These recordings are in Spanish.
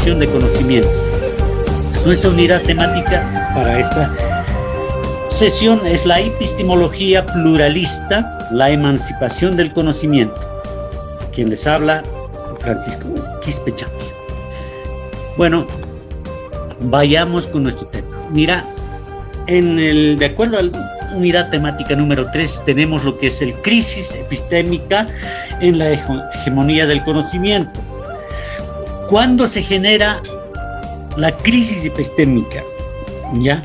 emancipación de conocimientos. Nuestra unidad temática para esta sesión es la epistemología pluralista, la emancipación del conocimiento. Quien les habla, Francisco Quispechapi. Bueno, vayamos con nuestro tema. Mira, de acuerdo a la unidad temática número 3, tenemos lo que es el crisis epistémica en la hegemonía del conocimiento. ¿Cuándo se genera la crisis epistémica? ¿Ya?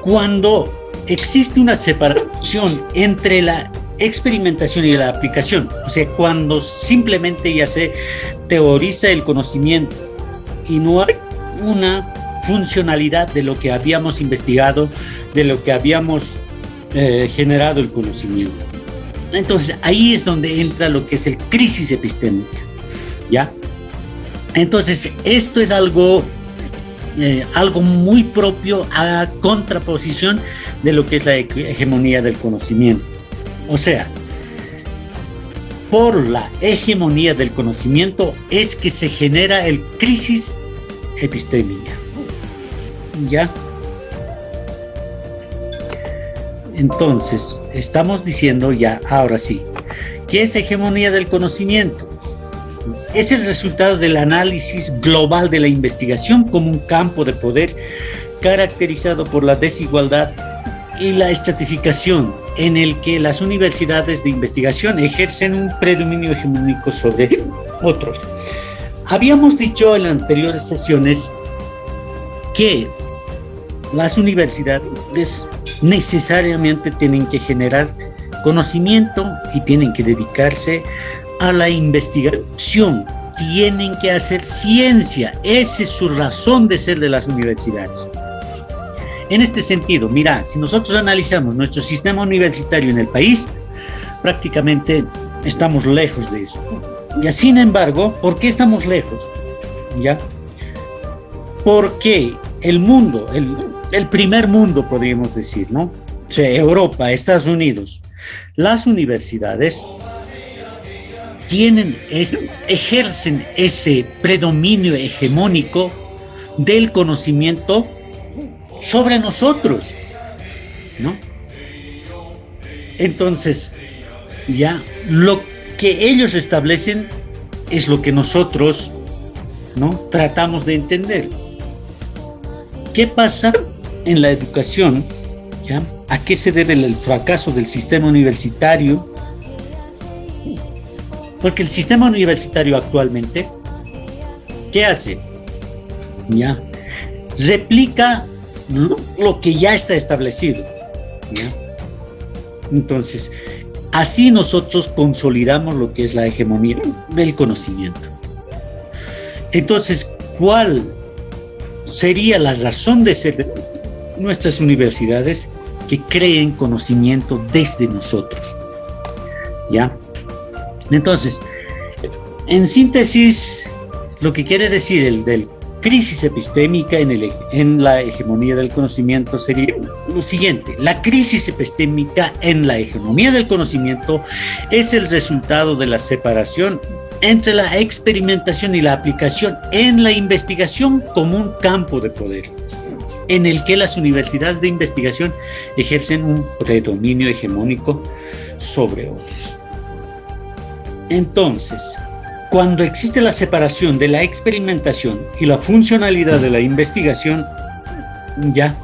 Cuando existe una separación entre la experimentación y la aplicación, o sea, cuando simplemente ya se teoriza el conocimiento y no hay una funcionalidad de lo que habíamos investigado, de lo que habíamos generado el conocimiento. Entonces, ahí es donde entra lo que es el crisis epistémica, ¿ya? Entonces, esto es algo muy propio a contraposición de lo que es la hegemonía del conocimiento. O sea, por la hegemonía del conocimiento es que se genera el crisis epistémica. ¿Ya? Entonces, estamos diciendo ya, ahora sí, ¿qué es hegemonía del conocimiento? Es el resultado del análisis global de la investigación como un campo de poder caracterizado por la desigualdad y la estratificación, en el que las universidades de investigación ejercen un predominio hegemónico sobre otros. Habíamos dicho en las anteriores sesiones que las universidades necesariamente tienen que generar conocimiento y tienen que dedicarse a la investigación, tienen que hacer ciencia. Esa es su razón de ser de las universidades. En este sentido, mira, si nosotros analizamos nuestro sistema universitario en el país, prácticamente estamos lejos de eso. Y sin embargo, ¿por qué estamos lejos? ¿Ya? Porque el mundo, el primer mundo, podríamos decir, ¿no? O sea, Europa, Estados Unidos, las universidades ejercen ese predominio hegemónico del conocimiento sobre nosotros, ¿no? Entonces, ya lo que ellos establecen es lo que nosotros, ¿no?, tratamos de entender. ¿Qué pasa en la educación? ¿Ya? ¿A qué se debe el fracaso del sistema universitario? Porque el sistema universitario actualmente, ¿qué hace? ¿Ya? Replica lo que ya está establecido, ¿ya? Entonces, así nosotros consolidamos lo que es la hegemonía del conocimiento. Entonces, ¿cuál sería la razón de ser de nuestras universidades? Que creen conocimiento desde nosotros, ¿ya? Entonces, en síntesis, lo que quiere decir el del crisis epistémica en la hegemonía del conocimiento sería lo siguiente: la crisis epistémica en la hegemonía del conocimiento es el resultado de la separación entre la experimentación y la aplicación en la investigación como un campo de poder, en el que las universidades de investigación ejercen un predominio hegemónico sobre otros. Entonces, cuando existe la separación de la experimentación y la funcionalidad de la investigación, ya,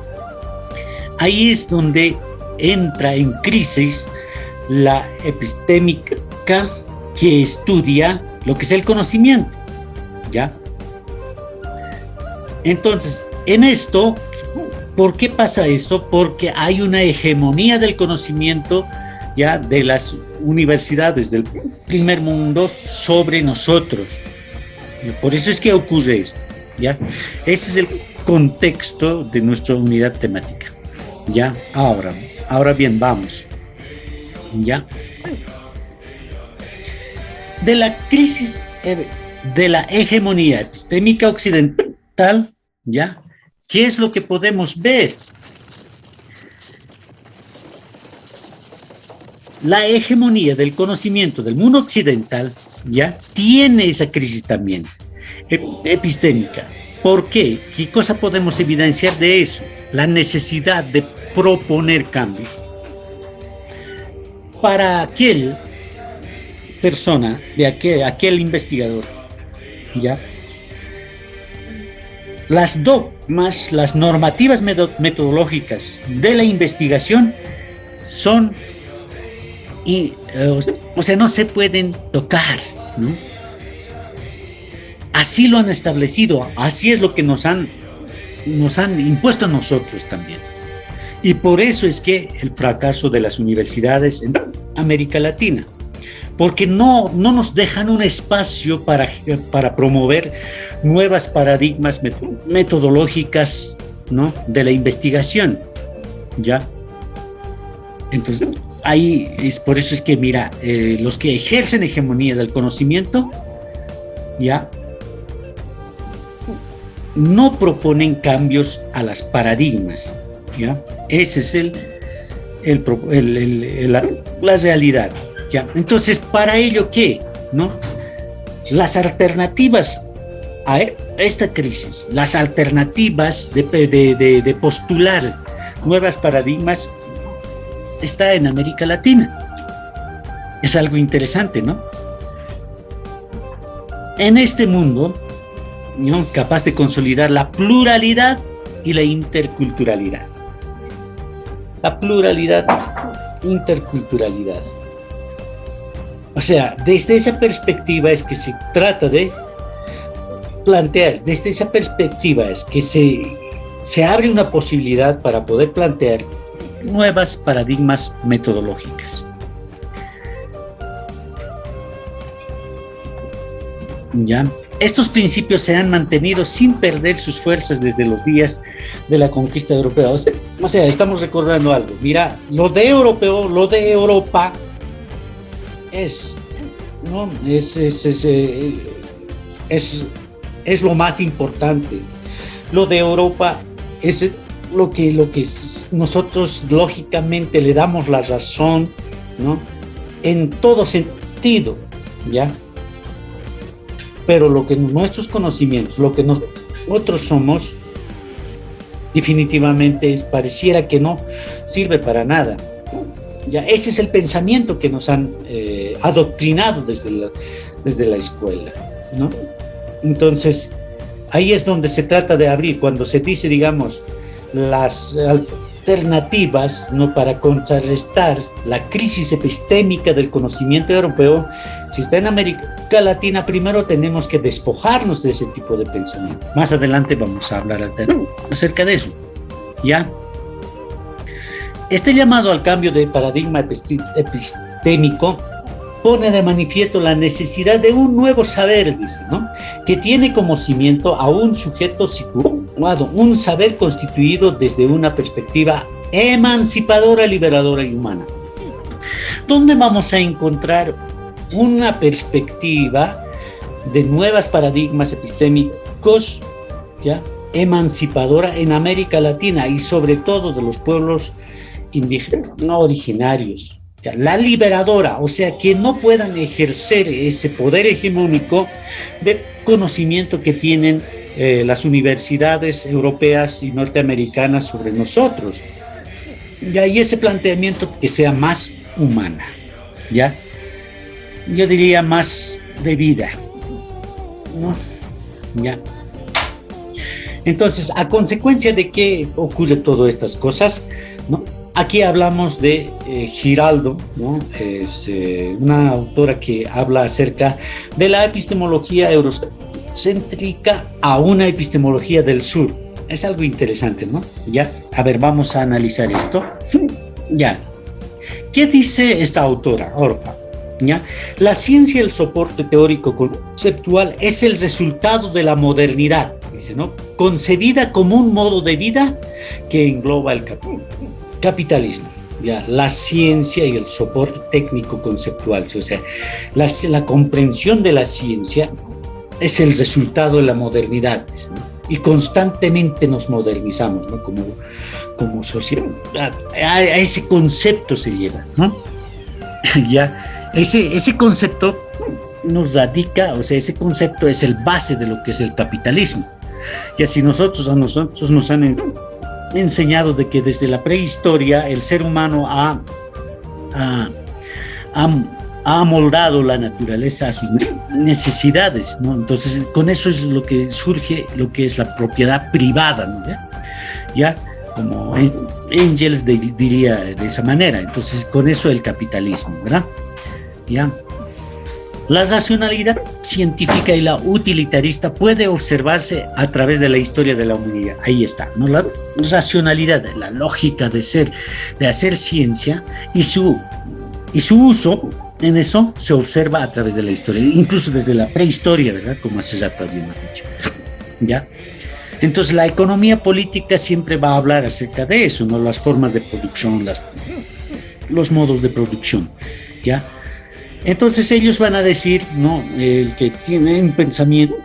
ahí es donde entra en crisis la epistémica que estudia lo que es el conocimiento, ¿ya? Entonces, en esto, ¿por qué pasa esto? Porque hay una hegemonía del conocimiento, ya, de las universidades del primer mundo sobre nosotros. Por eso es que ocurre esto, ¿ya? Ese es el contexto de nuestra unidad temática, ¿ya? Ahora bien, vamos, ¿ya? De la crisis de la hegemonía epistémica occidental, ¿ya? ¿Qué es lo que podemos ver? La hegemonía del conocimiento del mundo occidental, ¿ya?, tiene esa crisis también. epistémica. ¿Por qué? ¿Qué cosa podemos evidenciar de eso? La necesidad de proponer cambios. Para aquel persona, aquel investigador, ¿ya? Las dogmas, las normativas metodológicas de la investigación son, no se pueden tocar, ¿no? Así lo han establecido, así es lo que nos han impuesto a nosotros también. Y por eso es que el fracaso de las universidades en América Latina, porque no nos dejan un espacio para promover nuevas paradigmas metodológicas, ¿no?, de la investigación, ¿ya? Entonces, ahí es por eso es que, mira, los que ejercen hegemonía del conocimiento, ¿ya?, no proponen cambios a las paradigmas, ¿ya? Ese es la realidad, ¿ya? Entonces, para ello, ¿qué? ¿No? Las alternativas a esta crisis, las alternativas de postular nuevas paradigmas está en América Latina. Es algo interesante, ¿no? En este mundo, ¿no?, capaz de consolidar la pluralidad y la interculturalidad. La pluralidad, interculturalidad. O sea, desde esa perspectiva es que se trata de plantear, desde esa perspectiva es que se abre una posibilidad para poder plantear nuevas paradigmas metodológicas. ¿Ya? Estos principios se han mantenido sin perder sus fuerzas desde los días de la conquista europea. O sea, estamos recordando algo. Mira, lo de Europa es lo más importante. Lo de Europa es lo que nosotros lógicamente le damos la razón, ¿no?, en todo sentido, ¿ya? Pero lo que nuestros conocimientos, lo que nosotros somos, definitivamente pareciera que no sirve para nada. Ya, ese es el pensamiento que nos han adoctrinado desde la escuela, ¿no? Entonces, ahí es donde se trata de abrir, cuando se dice, digamos, las alternativas, ¿no?, para contrarrestar la crisis epistémica del conocimiento europeo. Si está en América Latina, primero tenemos que despojarnos de ese tipo de pensamiento. Más adelante vamos a hablar acerca de eso, ¿ya? Este llamado al cambio de paradigma epistémico pone de manifiesto la necesidad de un nuevo saber, dice, ¿no?, que tiene como cimiento a un sujeto situado, un saber constituido desde una perspectiva emancipadora, liberadora y humana. ¿Dónde vamos a encontrar una perspectiva de nuevos paradigmas epistémicos, ¿ya?, emancipadora en América Latina y sobre todo de los pueblos indígenas, no originarios? La liberadora, o sea, que no puedan ejercer ese poder hegemónico de conocimiento que tienen las universidades europeas y norteamericanas sobre nosotros. Y ahí ese planteamiento que sea más humana, ¿ya? Yo diría más de vida, ¿no? ¿Ya? Entonces, a consecuencia de que ocurre todas estas cosas, ¿no?, aquí hablamos de Giraldo, ¿no? Es una autora que habla acerca de la epistemología eurocéntrica a una epistemología del sur. Es algo interesante, ¿no? Ya, a ver, vamos a analizar esto. Ya. ¿Qué dice esta autora, Orfa? ¿Ya? La ciencia, el soporte teórico conceptual, es el resultado de la modernidad, dice, ¿no?, concebida como un modo de vida que engloba el capitalismo. Ya, la ciencia y el soporte técnico conceptual, o sea, la comprensión de la ciencia es el resultado de la modernidad, ¿no?, y constantemente nos modernizamos, ¿no?, como sociedad. A ese concepto se lleva, ¿no? Ya, ese concepto nos radica, o sea, ese concepto es el base de lo que es el capitalismo. Y así a nosotros nos han enseñado de que desde la prehistoria el ser humano ha amoldado la naturaleza a sus necesidades, ¿no? Entonces, con eso es lo que surge lo que es la propiedad privada, ¿no? ¿Ya? Como Engels diría de esa manera. Entonces, con eso el capitalismo, ¿verdad? ¿Ya? La racionalidad científica y la utilitarista puede observarse a través de la historia de la humanidad. Ahí está, ¿no? La racionalidad, la lógica de hacer ciencia y su uso en eso se observa a través de la historia, incluso desde la prehistoria, ¿verdad? Como hace rato habíamos dicho. ¿Ya? Entonces la economía política siempre va a hablar acerca de eso, ¿no? Las formas de producción, los modos de producción, ¿ya? Entonces ellos van a decir, ¿no? El que tiene un pensamiento,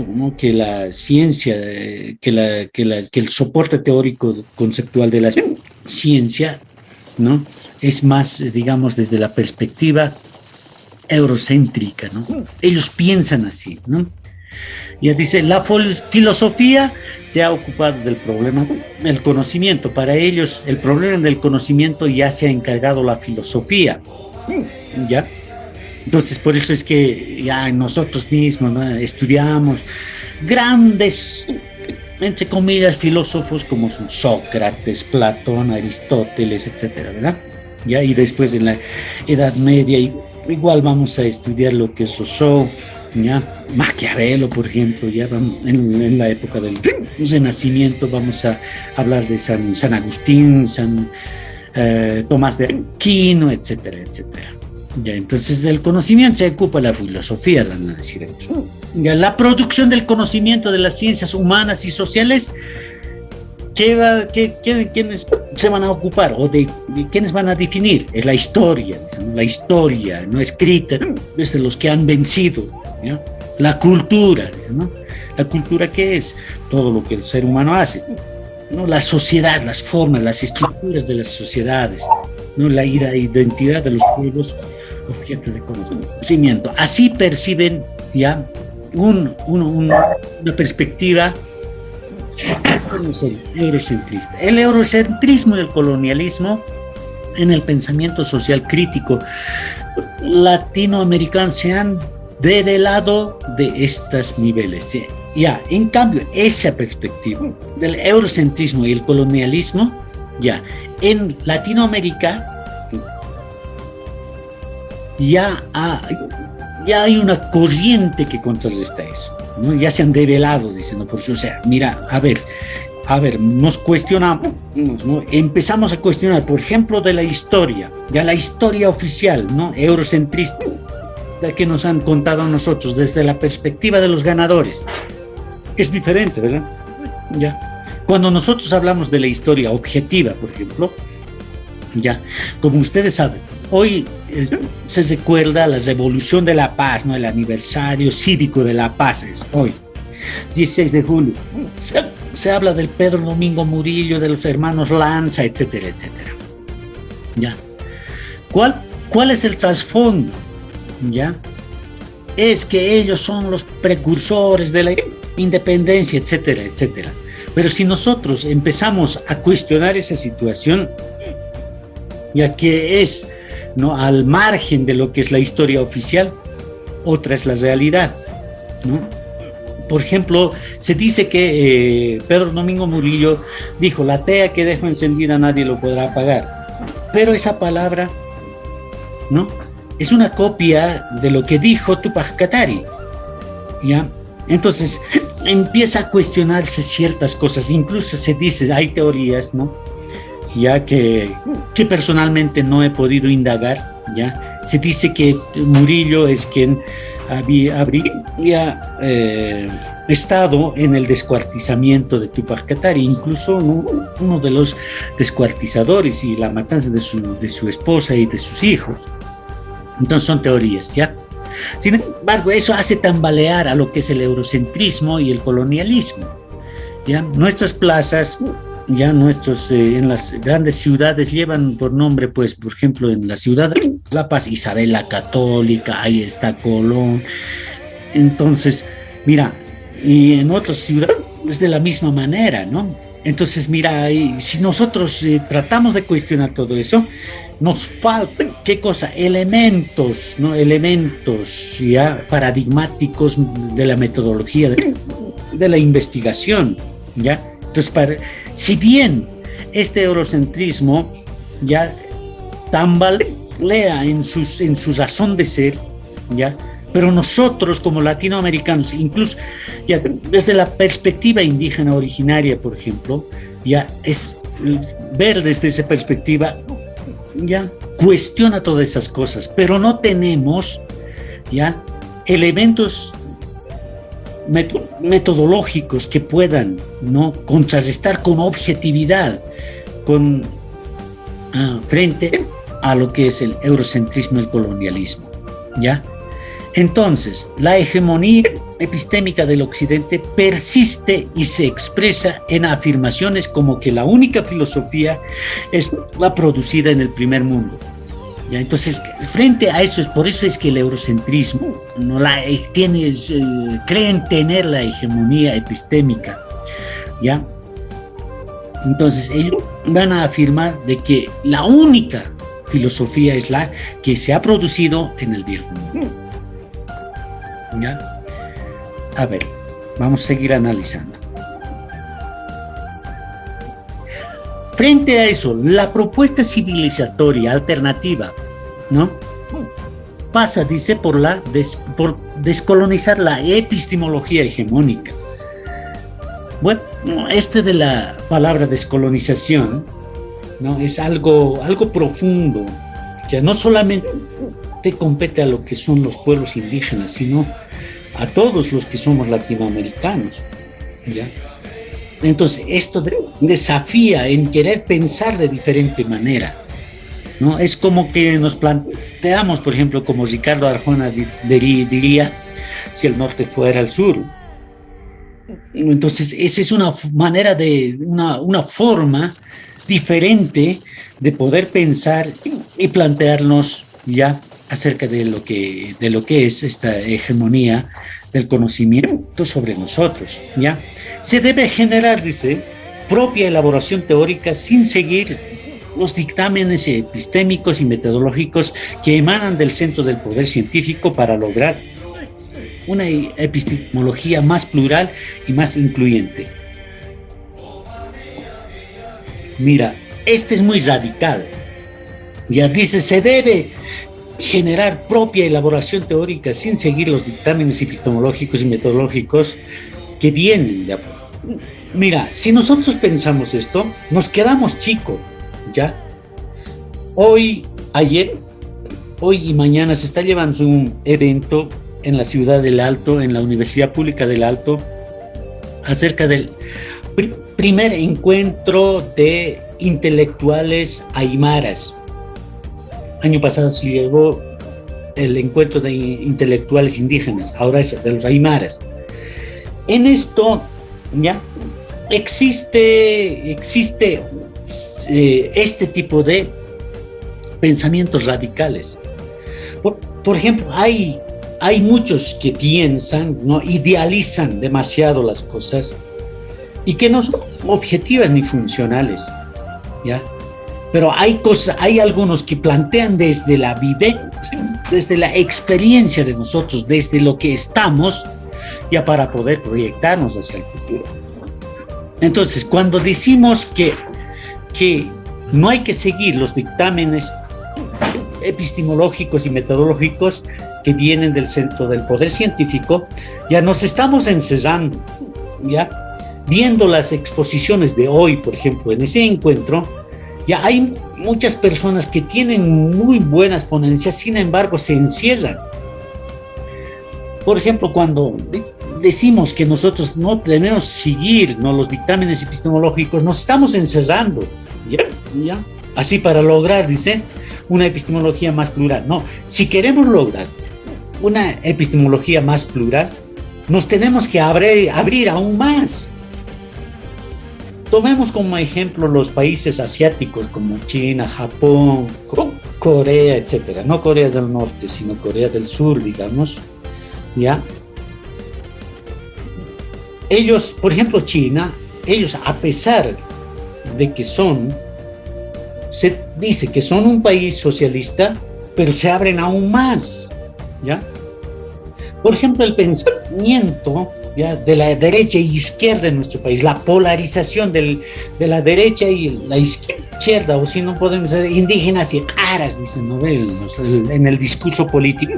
¿no? Que la ciencia, que el soporte teórico conceptual de la ciencia, ¿no? Es más, digamos, desde la perspectiva eurocéntrica, ¿no? Ellos piensan así, ¿no? Ya dice, la filosofía se ha ocupado del problema del conocimiento. Para ellos, el problema del conocimiento ya se ha encargado la filosofía, ¿ya? Entonces, por eso es que ya nosotros mismos, ¿no? Estudiamos grandes, entre comillas, filósofos como son Sócrates, Platón, Aristóteles, etcétera, ¿verdad? Ya, y después en la Edad Media igual vamos a estudiar lo que es Rousseau, ya, Maquiavelo, por ejemplo, ya vamos en la época del Renacimiento vamos a hablar de San Agustín, Tomás de Aquino, etcétera, etcétera. Ya, entonces el conocimiento se ocupa la filosofía, van a decir ellos. Ya, la producción del conocimiento de las ciencias humanas y sociales, ¿quiénes se van a ocupar o de quiénes van a definir? Es la historia, ¿no? La historia no escrita, desde los que han vencido, ¿ya? La cultura, ¿no? La cultura, ¿qué es? Todo lo que el ser humano hace, ¿no? La sociedad, las formas, las estructuras de las sociedades, ¿no? La identidad de los pueblos, objeto de conocimiento. Así perciben ya una perspectiva. El eurocentrista. El eurocentrismo y el colonialismo en el pensamiento social crítico latinoamericano se han develado de estos niveles. ¿Sí? Ya, en cambio, esa perspectiva del eurocentrismo y el colonialismo, ya, en Latinoamérica ya hay una corriente que contrarresta eso, ¿no? Ya se han develado, diciendo, por eso, o sea, mira, a ver, nos cuestionamos, ¿no? Empezamos a cuestionar, por ejemplo, de la historia, ya la historia oficial, ¿no? Eurocentrista, la que nos han contado a nosotros desde la perspectiva de los ganadores. Es diferente, ¿verdad? Ya. Cuando nosotros hablamos de la historia objetiva, por ejemplo, ya, como ustedes saben, hoy se recuerda la Revolución de la Paz, ¿no? El aniversario cívico de la paz es hoy, 16 de julio. Se habla del Pedro Domingo Murillo, de los hermanos Lanza, etcétera, etcétera. ¿Ya? ¿Cuál es el trasfondo? ¿Ya? Es que ellos son los precursores de la independencia, etcétera, etcétera. Pero si nosotros empezamos a cuestionar esa situación, ya que es, ¿no?, al margen de lo que es la historia oficial, otra es la realidad, ¿no? Por ejemplo, se dice que Pedro Domingo Murillo dijo, la tea que dejo encendida nadie lo podrá apagar, pero esa palabra, ¿no?, es una copia de lo que dijo Tupac Katari, ¿ya? Entonces empieza a cuestionarse ciertas cosas, incluso se dice, hay teorías, ¿no?, ya que personalmente no he podido indagar, ya se dice que Murillo es quien habría estado en el descuartizamiento de Tupac Katari, incluso uno de los descuartizadores y la matanza de su esposa y de sus hijos. Entonces son teorías, ¿ya? Sin embargo, eso hace tambalear a lo que es el eurocentrismo y el colonialismo, ¿ya? Nuestras plazas ya nuestros, en las grandes ciudades llevan por nombre, pues, por ejemplo, en la ciudad de La Paz, Isabel la Católica, ahí está Colón. Entonces, mira, y en otras ciudades es de la misma manera, ¿no? Entonces, mira, si nosotros tratamos de cuestionar todo eso, nos faltan, ¿qué cosa? Elementos, ¿no? Elementos ya paradigmáticos de la metodología de la investigación, ¿ya? Entonces, si bien este eurocentrismo ya tambalea en su razón de ser, ¿ya? Pero nosotros como latinoamericanos, incluso ya desde la perspectiva indígena originaria, por ejemplo, ya es ver desde esa perspectiva, ya cuestiona todas esas cosas, pero no tenemos ya elementos metodológicos que puedan, ¿no?, contrarrestar con objetividad frente a lo que es el eurocentrismo y el colonialismo, ¿ya? Entonces, la hegemonía epistémica del Occidente persiste y se expresa en afirmaciones como que la única filosofía es la producida en el primer mundo. ¿Ya? Entonces, frente a eso, por eso es que el eurocentrismo no creen tener la hegemonía epistémica, ¿ya? Entonces, ellos van a afirmar de que la única filosofía es la que se ha producido en el viejo mundo. ¿Ya? A ver, vamos a seguir analizando. Frente a eso, la propuesta civilizatoria alternativa, ¿no?, pasa, dice, por descolonizar la epistemología hegemónica. Bueno, de la palabra descolonización, ¿no?, es algo profundo, que no solamente compete a lo que son los pueblos indígenas, sino a todos los que somos latinoamericanos, ¿ya? Entonces, esto desafía en querer pensar de diferente manera, ¿no? Es como que nos planteamos, por ejemplo, como Ricardo Arjona diría, si el norte fuera el sur. Entonces, esa es una manera una forma diferente de poder pensar y plantearnos ya acerca de lo que es esta hegemonía del conocimiento sobre nosotros, ¿ya? Se debe generar, dice, propia elaboración teórica sin seguir los dictámenes epistémicos y metodológicos que emanan del centro del poder científico para lograr una epistemología más plural y más incluyente. Mira, este es muy radical. Ya dice, se debe generar propia elaboración teórica sin seguir los dictámenes epistemológicos y metodológicos que vienen de... Mira, si nosotros pensamos esto, nos quedamos chicos, ¿ya? Hoy y mañana se está llevando un evento en la ciudad del Alto, en la Universidad Pública del Alto, acerca del primer encuentro de intelectuales aymaras. Año pasado se llevó el encuentro de intelectuales indígenas, ahora es de los aymaras. En esto ya existe este tipo de pensamientos radicales. Por ejemplo, hay muchos que piensan, ¿no?, idealizan demasiado las cosas y que no son objetivas ni funcionales, ¿ya? Pero hay algunos que plantean desde la vivencia, desde la experiencia de nosotros, desde lo que estamos, ya para poder proyectarnos hacia el futuro. Entonces, cuando decimos que no hay que seguir los dictámenes epistemológicos y metodológicos que vienen del centro del poder científico, ya nos estamos encerrando, ya viendo las exposiciones de hoy, por ejemplo, en ese encuentro. Ya hay muchas personas que tienen muy buenas ponencias, sin embargo se encierran. Por ejemplo, cuando decimos que nosotros no debemos seguir, ¿no?, los dictámenes epistemológicos, nos estamos encerrando, ¿ya? Así para lograr, dice, una epistemología más plural. No, si queremos lograr una epistemología más plural, nos tenemos que abrir aún más. Tomemos como ejemplo los países asiáticos como China, Japón, Corea, etcétera. No Corea del Norte, sino Corea del Sur, digamos, ¿ya? Ellos, por ejemplo, China, ellos a pesar de que se dice que son un país socialista, pero se abren aún más, ¿ya? Por ejemplo, el pensamiento, ¿ya?, de la derecha e izquierda en nuestro país, la polarización de la derecha y la izquierda, o si no podemos ser indígenas y caras, dicen, ¿no?, en el discurso político,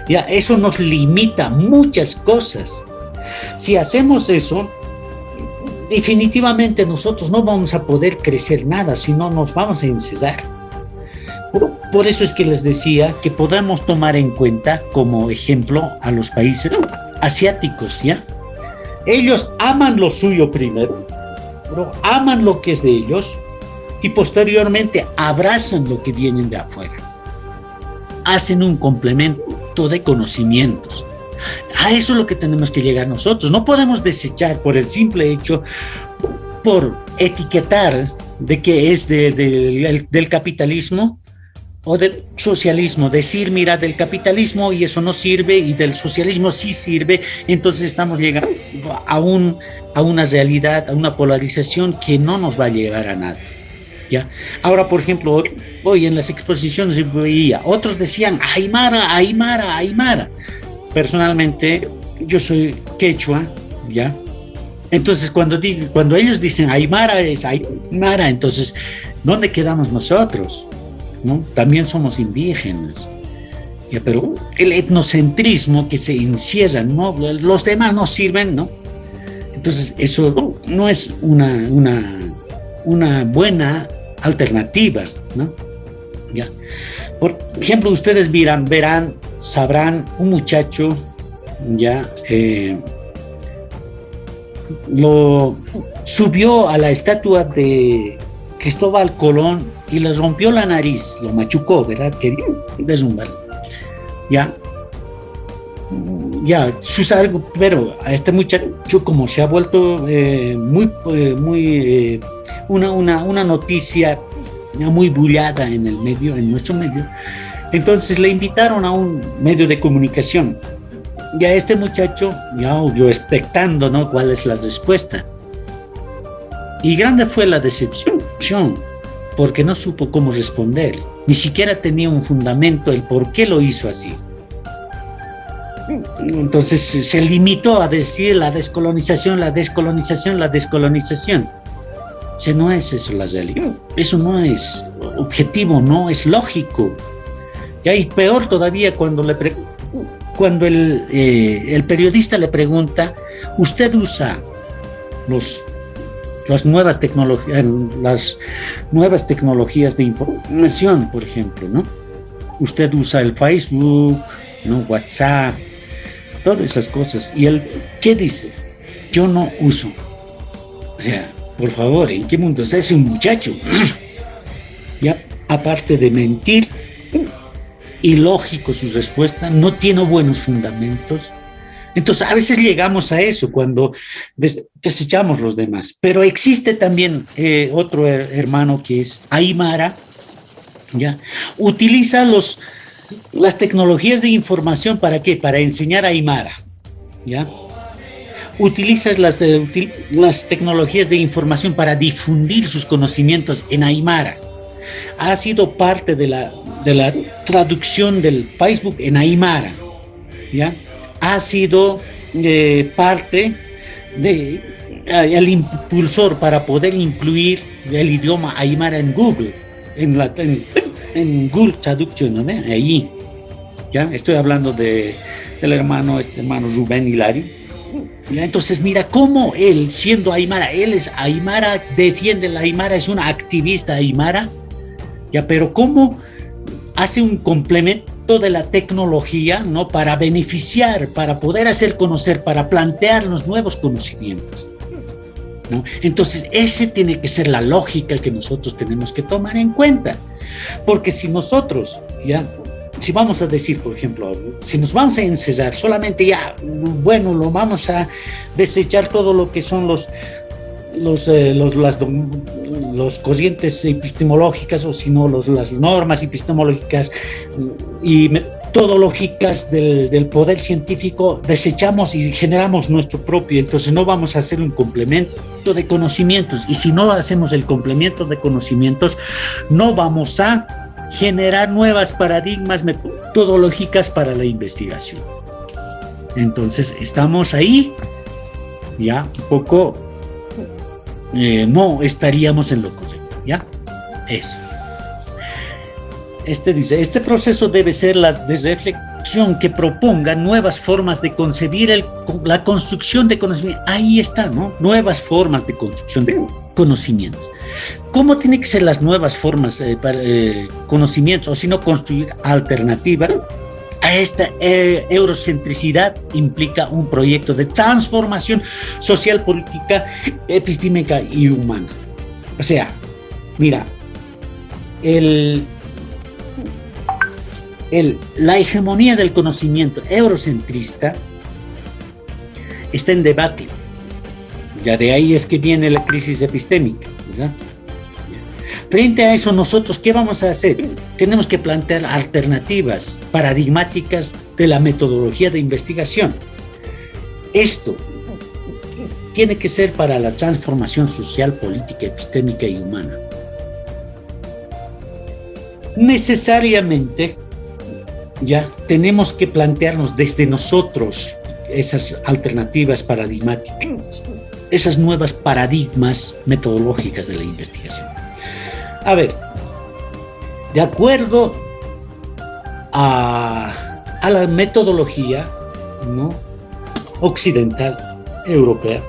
¿ya? Eso nos limita muchas cosas. Si hacemos eso, definitivamente nosotros no vamos a poder crecer nada, sino nos vamos a encesar. Por eso es que les decía que podamos tomar en cuenta como ejemplo a los países asiáticos, ¿ya? Ellos aman lo suyo primero, pero aman lo que es de ellos y posteriormente abrazan lo que viene de afuera. Hacen un complemento de conocimientos. A eso es lo que tenemos que llegar nosotros. No podemos desechar por el simple hecho, por etiquetar de que es del capitalismo o del socialismo, decir, mira, del capitalismo y eso no sirve y del socialismo sí sirve, entonces estamos llegando a una realidad, a una polarización que no nos va a llegar a nada, ¿ya? Ahora, por ejemplo, hoy en las exposiciones veía, otros decían Aymara, Aymara, Aymara. Personalmente, yo soy quechua, ¿ya? Entonces, cuando ellos dicen Aymara, es Aymara, entonces, ¿dónde quedamos nosotros? ¿No? También somos indígenas, ¿ya? Pero el etnocentrismo que se encierra, ¿no? Los demás no sirven, ¿no? Entonces eso no es una buena alternativa, ¿no? ¿Ya? Por ejemplo, ustedes sabrán un muchacho, ¿ya? Lo subió a la estatua de Cristóbal Colón y le rompió la nariz, lo machucó, ¿verdad? Quería derrumbar. Ya, pero a este muchacho, como se ha vuelto una noticia ya muy bullada en nuestro medio, entonces le invitaron a un medio de comunicación. Y a este muchacho, yo expectando, ¿no?, cuál es la respuesta. Y grande fue la decepción, porque no supo cómo responder, ni siquiera tenía un fundamento el por qué lo hizo así. Entonces se limitó a decir la descolonización. O sea, no es eso la realidad, eso no es objetivo, no es lógico. Y hay peor todavía cuando el periodista le pregunta, ¿usted usa las nuevas tecnologías de información, por ejemplo, ¿no? Usted usa el Facebook, ¿no?, WhatsApp, todas esas cosas. ¿Y él qué dice? Yo no uso. O sea, por favor, ¿en qué mundo está ese muchacho? Ya, aparte de mentir, ilógico su respuesta, no tiene buenos fundamentos. Entonces, a veces llegamos a eso cuando desechamos los demás. Pero existe también otro hermano que es Aymara, ¿ya? Utiliza las tecnologías de información, ¿para qué? Para enseñar Aymara, ¿ya? Utiliza las tecnologías de información para difundir sus conocimientos en Aymara. Ha sido parte de la traducción del Facebook en Aymara, ¿ya? Ha sido parte del impulsor para poder incluir el idioma Aymara en Google, en Google Traduction, ¿no? Ahí, ¿ya? Estoy hablando del hermano Rubén Hilario. ¿Ya? Entonces, mira cómo él, siendo Aymara, él es Aymara, defiende la Aymara, es una activista Aymara, ¿ya? Pero cómo hace un complemento de la tecnología, ¿no?, para beneficiar, para poder hacer conocer, para plantear los nuevos conocimientos, ¿no? Entonces, ese tiene que ser la lógica que nosotros tenemos que tomar en cuenta, porque si nosotros, si vamos a decir, por ejemplo, si nos vamos a encerrar solamente lo vamos a desechar todo lo que son los corrientes epistemológicas, o si no las normas epistemológicas y metodológicas del poder científico, desechamos y generamos nuestro propio. Entonces no vamos a hacer un complemento de conocimientos, y si no hacemos el complemento de conocimientos, no vamos a generar nuevas paradigmas metodológicas para la investigación. Entonces estamos ahí ya un poco, no estaríamos en lo correcto, ¿ya? Eso. Dice, este proceso debe ser la de reflexión que proponga nuevas formas de concebir la construcción de conocimiento. Ahí está, ¿no? Nuevas formas de construcción de conocimientos. ¿Cómo tienen que ser las nuevas formas para conocimientos, o si no construir alternativas a esta eurocentricidad? Implica un proyecto de transformación social, política, epistémica y humana. O sea, mira, la hegemonía del conocimiento eurocentrista está en debate. Ya de ahí es que viene la crisis epistémica, ¿verdad? Frente a eso, nosotros, ¿qué vamos a hacer? Tenemos que plantear alternativas paradigmáticas de la metodología de investigación. Esto tiene que ser para la transformación social, política, epistémica y humana. Necesariamente, ya tenemos que plantearnos desde nosotros esas alternativas paradigmáticas, esas nuevas paradigmas metodológicas de la investigación. A ver, de acuerdo a la metodología, ¿no?, occidental, europea,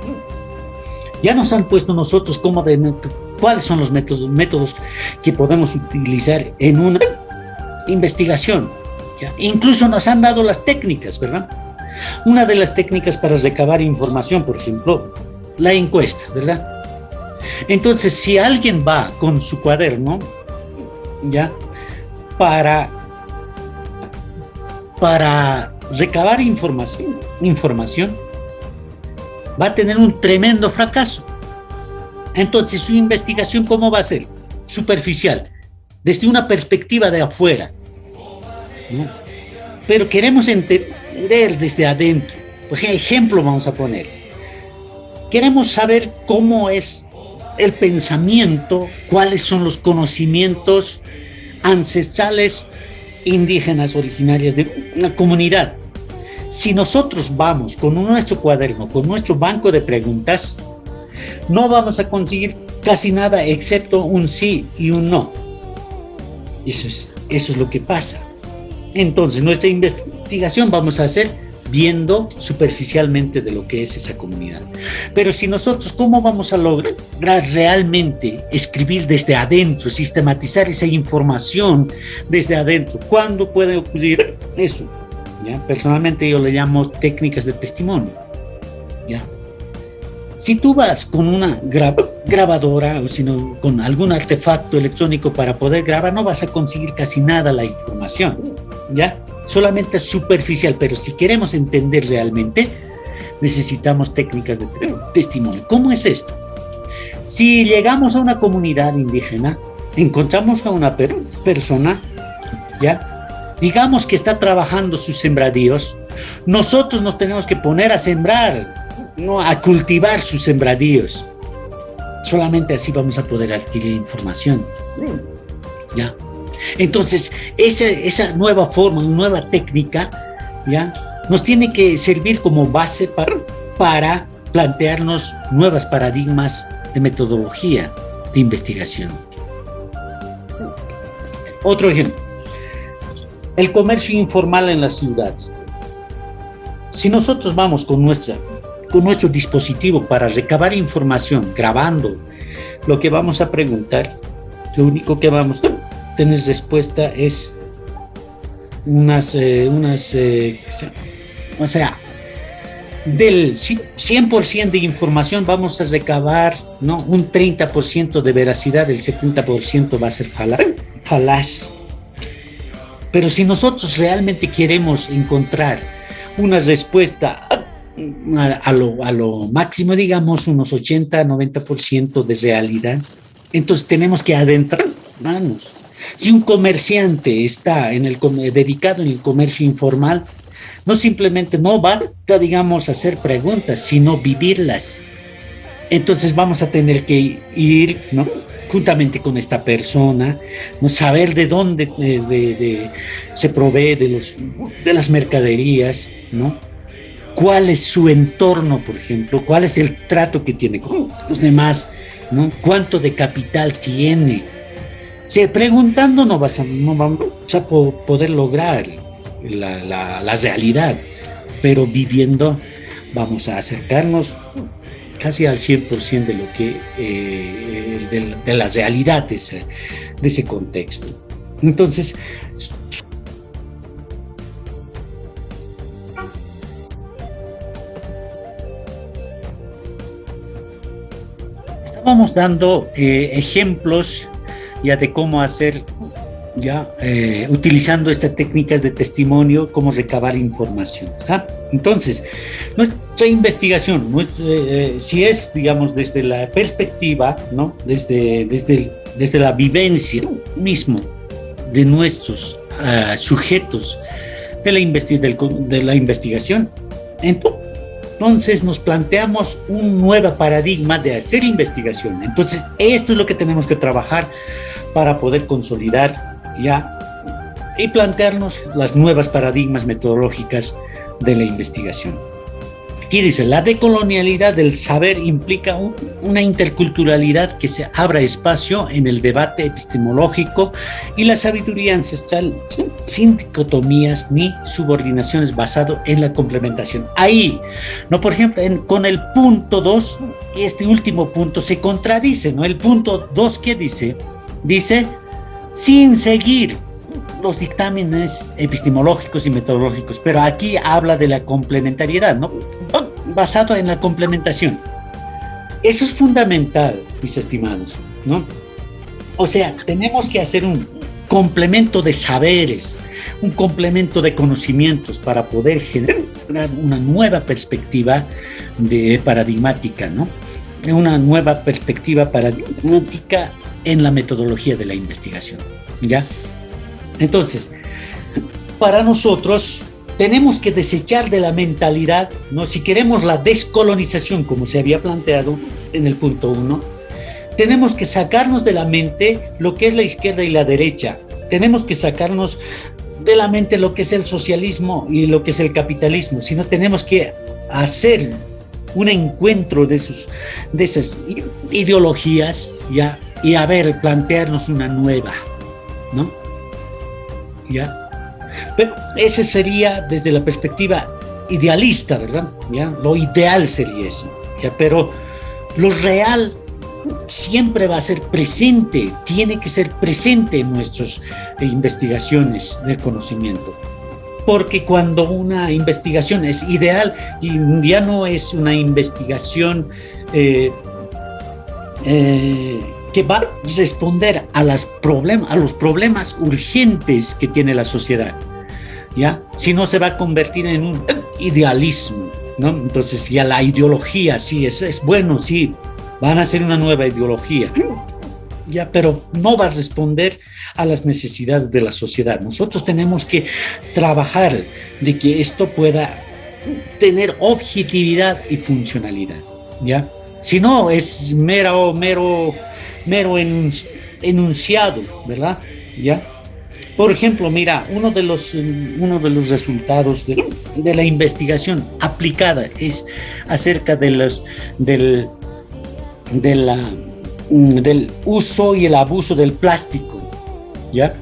ya nos han puesto nosotros cuáles son los métodos que podemos utilizar en una investigación. ¿Ya? Incluso nos han dado las técnicas, ¿verdad? Una de las técnicas para recabar información, por ejemplo, la encuesta, ¿verdad? Entonces, si alguien va con su cuaderno, ¿ya?, para recabar información, va a tener un tremendo fracaso. Entonces, su investigación, ¿cómo va a ser? Superficial, desde una perspectiva de afuera, ¿no? Pero queremos entender desde adentro. Por ejemplo, vamos a poner, queremos saber cómo es el pensamiento, cuáles son los conocimientos ancestrales indígenas originarias de una comunidad. Si nosotros vamos con nuestro cuaderno, con nuestro banco de preguntas, no vamos a conseguir casi nada excepto un sí y un no. Eso es lo que pasa. Entonces, nuestra investigación vamos a hacer viendo superficialmente de lo que es esa comunidad. Pero si nosotros, ¿cómo vamos a lograr realmente escribir desde adentro, sistematizar esa información desde adentro? ¿Cuándo puede ocurrir eso? ¿Ya? Personalmente yo le llamo técnicas de testimonio. ¿Ya? Si tú vas con una grabadora, o sino con algún artefacto electrónico para poder grabar, no vas a conseguir casi nada la información, ¿ya? Solamente superficial. Pero si queremos entender realmente, necesitamos técnicas de testimonio. ¿Cómo es esto? Si llegamos a una comunidad indígena, encontramos a una persona, ¿ya?, digamos que está trabajando sus sembradíos, nosotros nos tenemos que poner a sembrar, no a cultivar sus sembradíos. Solamente así vamos a poder adquirir información, ¿ya? Entonces, esa nueva forma, nueva técnica, ¿ya?, nos tiene que servir como base para plantearnos nuevos paradigmas de metodología de investigación. Otro ejemplo, el comercio informal en las ciudades. Si nosotros vamos con nuestro dispositivo para recabar información, grabando lo que vamos a preguntar, lo único que vamos a tener respuesta es o sea, del 100% de información vamos a recabar, ¿no?, un 30% de veracidad, el 70% va a ser falaz. Pero si nosotros realmente queremos encontrar una respuesta a lo máximo, digamos, unos 80-90% de realidad. Entonces tenemos que adentrarnos. Si un comerciante está dedicado en el comercio informal, no simplemente no va, digamos, a hacer preguntas, sino vivirlas. Entonces vamos a tener que ir, ¿no?, juntamente con esta persona, ¿no?, saber de dónde se provee de las mercaderías, ¿no? ¿Cuál es su entorno, por ejemplo? ¿Cuál es el trato que tiene con los demás? ¿No? ¿Cuánto de capital tiene? Si preguntando no vamos a poder lograr la realidad, pero viviendo vamos a acercarnos casi al 100% de lo que de la realidad de ese contexto. Entonces, estábamos dando ejemplos ya de cómo hacer, ya utilizando estas técnicas de testimonio, cómo recabar información. ¿Ah? Entonces, nuestra investigación, si es, digamos, desde la perspectiva, ¿no?, desde la vivencia mismo de nuestros sujetos de la investigación, entonces nos planteamos un nuevo paradigma de hacer investigación. Entonces, esto es lo que tenemos que trabajar para poder consolidar ya y plantearnos las nuevas paradigmas metodológicas de la investigación. Aquí dice, la decolonialidad del saber implica una interculturalidad que se abra espacio en el debate epistemológico y la sabiduría ancestral sin dicotomías ni subordinaciones basado en la complementación. Ahí, ¿no? Por ejemplo, con el punto 2, este último punto se contradice, ¿no? El punto 2, ¿qué dice? Dice, sin seguir los dictámenes epistemológicos y metodológicos, pero aquí habla de la complementariedad, ¿no?, basado en la complementación. Eso es fundamental, mis estimados, ¿no? O sea, tenemos que hacer un complemento de saberes, un complemento de conocimientos para poder generar una nueva perspectiva paradigmática, ¿no? Una nueva perspectiva paradigmática en la metodología de la investigación, ¿ya? Entonces, para nosotros tenemos que desechar de la mentalidad, ¿no?, si queremos la descolonización, como se había planteado en el punto 1, tenemos que sacarnos de la mente lo que es la izquierda y la derecha, tenemos que sacarnos de la mente lo que es el socialismo y lo que es el capitalismo, sino tenemos que hacer un encuentro de esas ideologías, ¿ya?, y plantearnos una nueva, ¿no? ¿Ya? Pero ese sería desde la perspectiva idealista, ¿verdad? ¿Ya? Lo ideal sería eso, ¿ya? Pero lo real siempre va a ser presente, tiene que ser presente en nuestras investigaciones del conocimiento. Porque cuando una investigación es ideal y ya no es una investigación que va a responder a los problemas urgentes que tiene la sociedad, ¿ya? Si no, se va a convertir en un idealismo, ¿no? Entonces ya la ideología, sí, es bueno, sí, van a ser una nueva ideología, ya, pero no va a responder a las necesidades de la sociedad. Nosotros tenemos que trabajar de que esto pueda tener objetividad y funcionalidad, ¿ya? Si no, es mero enunciado, ¿verdad? ¿Ya? Por ejemplo, mira, uno de los resultados de la investigación aplicada es acerca del uso y el abuso del plástico, ¿ya?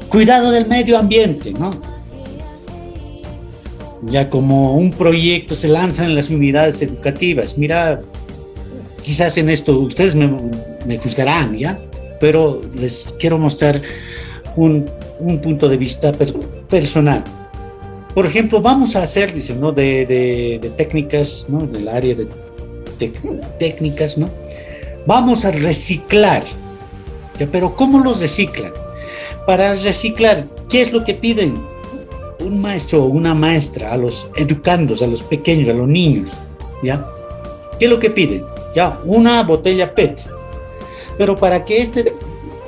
Cuidado del medio ambiente, ¿no? Ya como un proyecto se lanza en las unidades educativas. Mira, quizás en esto ustedes me juzgarán, ¿ya? Pero les quiero mostrar un punto de vista personal. Por ejemplo, vamos a hacer, dicen, ¿no?, de técnicas, ¿no?, del área de técnicas, ¿no? Vamos a reciclar, ¿ya? Pero ¿cómo los reciclan? Para reciclar, ¿qué es lo que piden? un maestro o una maestra a los educandos, a los pequeños, a los niños, ¿ya? ¿Qué es lo que piden? Ya, una botella PET. Pero para que esta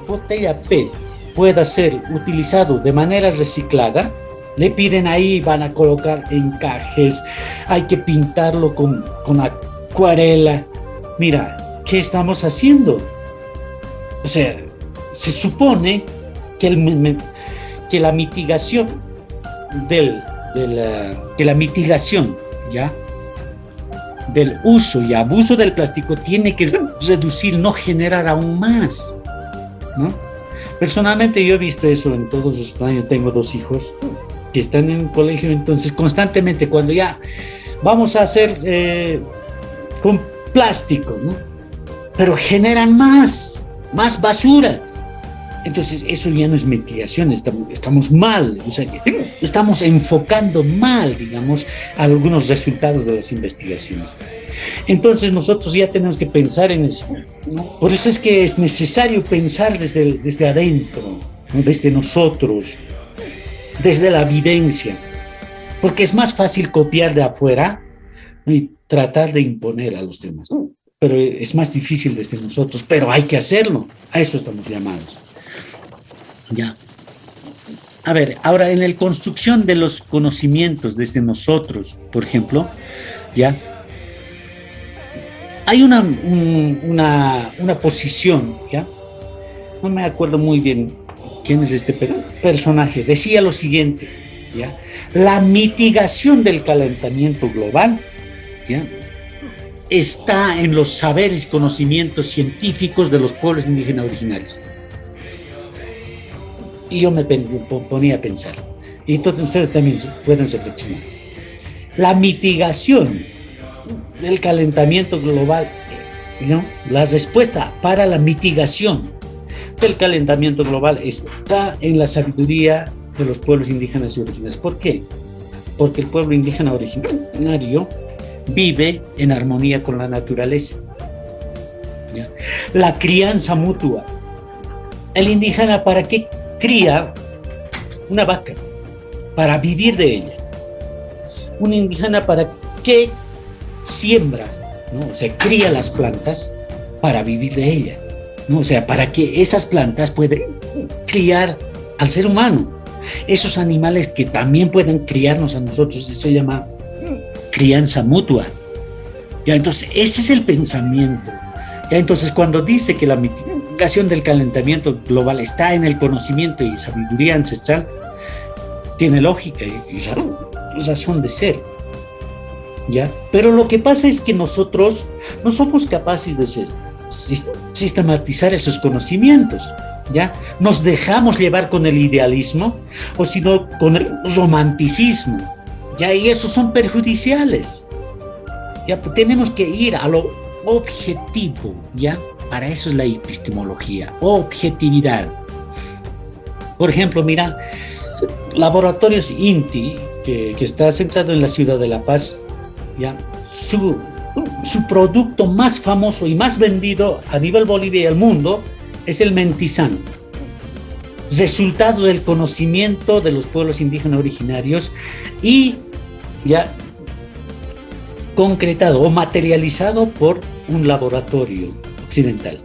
botella PET pueda ser utilizado de manera reciclada, le piden ahí, van a colocar encajes, hay que pintarlo con acuarela. Mira, ¿qué estamos haciendo? O sea, se supone que, que la mitigación ¿ya? Del uso y abuso del plástico tiene que reducir, no generar aún más, ¿no? Personalmente yo he visto eso en todos los años. Tengo 2 hijos que están en el colegio, entonces constantemente cuando ya vamos a hacer con plástico, ¿no? Pero generan más basura. Entonces eso ya no es mitigación, estamos mal, o sea, estamos enfocando mal, digamos, algunos resultados de las investigaciones. Entonces nosotros ya tenemos que pensar en eso, ¿no? Por eso es que es necesario pensar desde adentro, ¿no? Desde nosotros, desde la vivencia, porque es más fácil copiar de afuera, ¿no? Y tratar de imponer a los demás, pero es más difícil desde nosotros, pero hay que hacerlo, a eso estamos llamados. Ya. A ver, ahora en la construcción de los conocimientos desde nosotros, por ejemplo, ya hay una posición, ya no me acuerdo muy bien quién es este personaje, decía lo siguiente, ya, la mitigación del calentamiento global, ya, está en los saberes y conocimientos científicos de los pueblos indígenas originarios. Y yo me ponía a pensar, y entonces ustedes también pueden reflexionar. La mitigación del calentamiento global, ¿no? La respuesta para la mitigación del calentamiento global está en la sabiduría de los pueblos indígenas y originarios. ¿Por qué? Porque el pueblo indígena originario vive en armonía con la naturaleza, ¿ya? La crianza mutua. El indígena, ¿para qué cría una vaca? Para vivir de ella. Un indígena, ¿para qué siembra? ¿No? O sea, cría las plantas para vivir de ella, ¿no? O sea, para que esas plantas puedan criar al ser humano, esos animales que también puedan criarnos a nosotros. Eso se llama crianza mutua. Ya, entonces ese es el pensamiento. Ya, entonces cuando dice que la mitigación del calentamiento global está en el conocimiento y sabiduría ancestral, tiene lógica y razón de ser, ¿ya? Pero lo que pasa es que nosotros no somos capaces de sistematizar esos conocimientos, ¿ya? Nos dejamos llevar con el idealismo o sino con el romanticismo, ¿ya? Y esos son perjudiciales. Ya, tenemos que ir a lo objetivo, ¿ya? Para eso es la epistemología, objetividad. Por ejemplo, mira, Laboratorios INTI, que está centrado en la ciudad de La Paz, ¿ya? Su producto más famoso y más vendido a nivel Bolivia y el mundo es el mentizán, resultado del conocimiento de los pueblos indígenas originarios y ya concretado o materializado por un laboratorio occidental.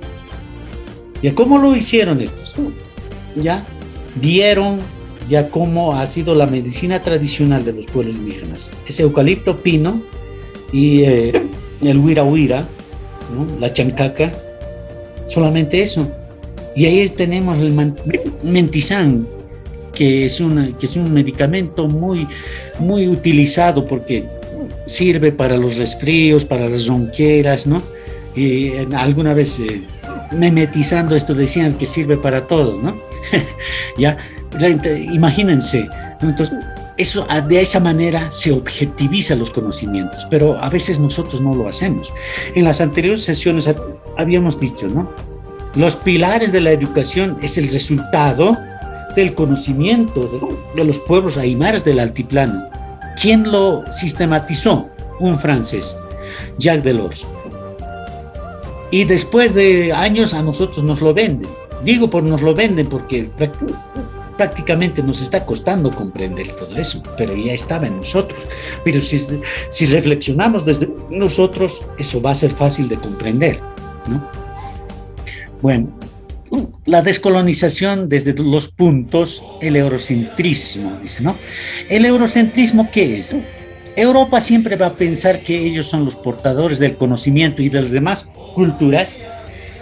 ¿Ya cómo lo hicieron estos? Ya vieron ya cómo ha sido la medicina tradicional de los pueblos indígenas. Es eucalipto, pino y el huira huira, ¿no? La chancaca, solamente eso. Y ahí tenemos el mentizán, que es un medicamento muy, muy utilizado porque sirve para los resfríos, para las ronqueras, ¿no? Y alguna vez memetizando esto decían que sirve para todo, ¿no? Ya, imagínense, ¿no? Entonces, eso, de esa manera se objetiviza los conocimientos, pero a veces nosotros no lo hacemos. En las anteriores sesiones habíamos dicho, ¿no? Los pilares de la educación es el resultado del conocimiento de los pueblos aymaras del altiplano. ¿Quién lo sistematizó? Un francés, Jacques Delors. Y después de años a nosotros nos lo venden. Digo nos lo venden porque prácticamente nos está costando comprender todo eso, pero ya estaba en nosotros. Pero si reflexionamos desde nosotros, eso va a ser fácil de comprender, ¿no? Bueno, la descolonización desde los puntos, el eurocentrismo, dice, ¿no? ¿El eurocentrismo qué es? Europa siempre va a pensar que ellos son los portadores del conocimiento y de las demás culturas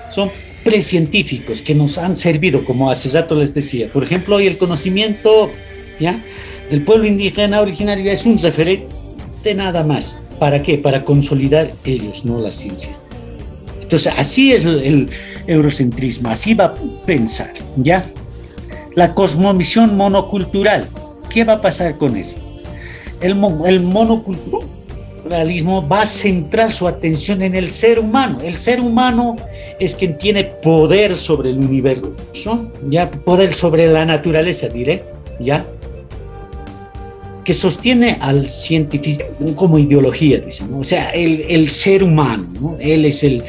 son precientíficos que nos han servido, como hace rato les decía. Por ejemplo, hoy el conocimiento, ¿ya?, del pueblo indígena originario es un referente nada más. ¿Para qué? Para consolidar ellos, no la ciencia. Entonces, así es el eurocentrismo, así va a pensar, ¿ya? La cosmovisión monocultural, ¿qué va a pasar con eso? El monoculturalismo va a centrar su atención en el ser humano. El ser humano es quien tiene poder sobre el universo, ¿ya? Poder sobre la naturaleza, diré, ¿ya? Que sostiene al cientificismo como ideología, dicen, ¿no? O sea, el ser humano, ¿no? Él es el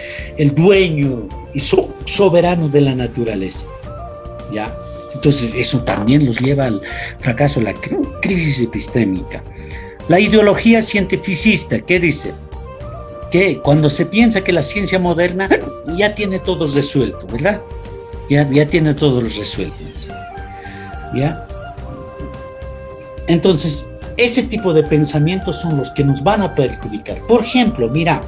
dueño y soberano de la naturaleza, ¿ya? Entonces eso también los lleva al fracaso, la crisis epistémica. La ideología cientificista, ¿qué dice? Que cuando se piensa que la ciencia moderna ya tiene todo resuelto, ¿verdad? Ya tiene todo resuelto, ¿ya? Entonces, ese tipo de pensamientos son los que nos van a perjudicar. Por ejemplo, mira,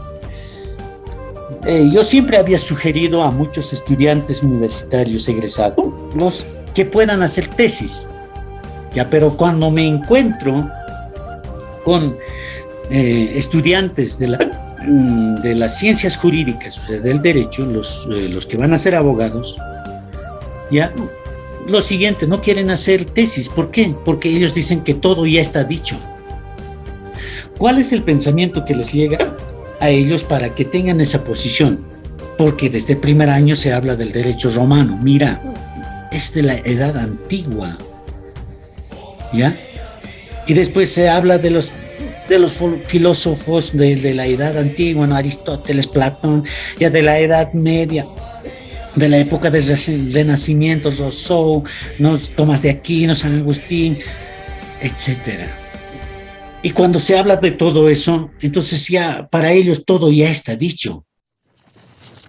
yo siempre había sugerido a muchos estudiantes universitarios egresados que puedan hacer tesis, ya, pero cuando me encuentro con estudiantes de las ciencias jurídicas, o sea, del derecho, los que van a ser abogados, ya, lo siguiente, no quieren hacer tesis. ¿Por qué? Porque ellos dicen que todo ya está dicho. ¿Cuál es el pensamiento que les llega a ellos para que tengan esa posición? Porque desde el primer año se habla del derecho romano. Mira, es de la edad antigua, ¿ya? Y después se habla de los filósofos de la edad antigua, ¿no? Aristóteles, Platón, ya de la Edad Media, de la época del Renacimiento, Rousseau, ¿no? Tomás de Aquino, San Agustín, etc. Y cuando se habla de todo eso, entonces ya para ellos todo ya está dicho.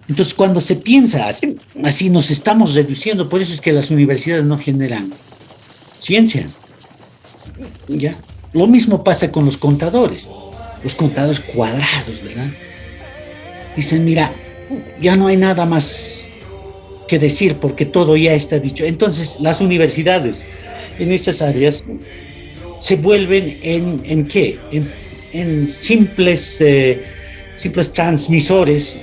Entonces cuando se piensa así nos estamos reduciendo. Por eso es que las universidades no generan ciencia, ¿ya? Lo mismo pasa con los contadores cuadrados, ¿verdad? Dicen, mira, ya no hay nada más que decir porque todo ya está dicho. Entonces las universidades en esas áreas se vuelven en ¿qué? En simples transmisores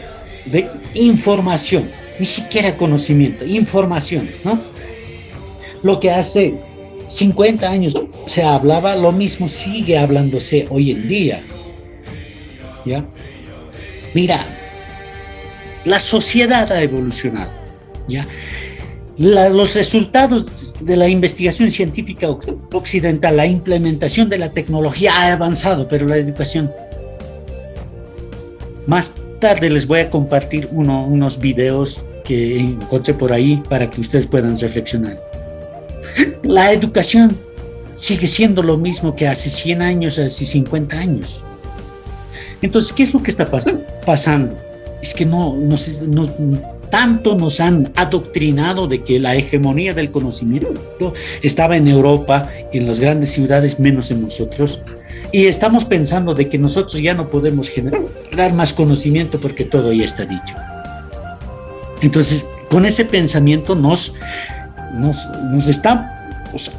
de información, ni siquiera conocimiento, información, ¿no? Lo que hace 50 años se hablaba, lo mismo sigue hablándose hoy en día, ¿ya? Mira, la sociedad ha evolucionado, ¿ya? Los resultados de la investigación científica occidental, la implementación de la tecnología ha avanzado, pero la educación. Más tarde les voy a compartir unos videos que encontré por ahí para que ustedes puedan reflexionar. La educación sigue siendo lo mismo que hace 100 años, hace 50 años. Entonces, ¿qué es lo que está pasando? Es que tanto nos han adoctrinado de que la hegemonía del conocimiento estaba en Europa y en las grandes ciudades, menos en nosotros. Y estamos pensando de que nosotros ya no podemos generar más conocimiento porque todo ya está dicho. Entonces, con ese pensamiento nos estamos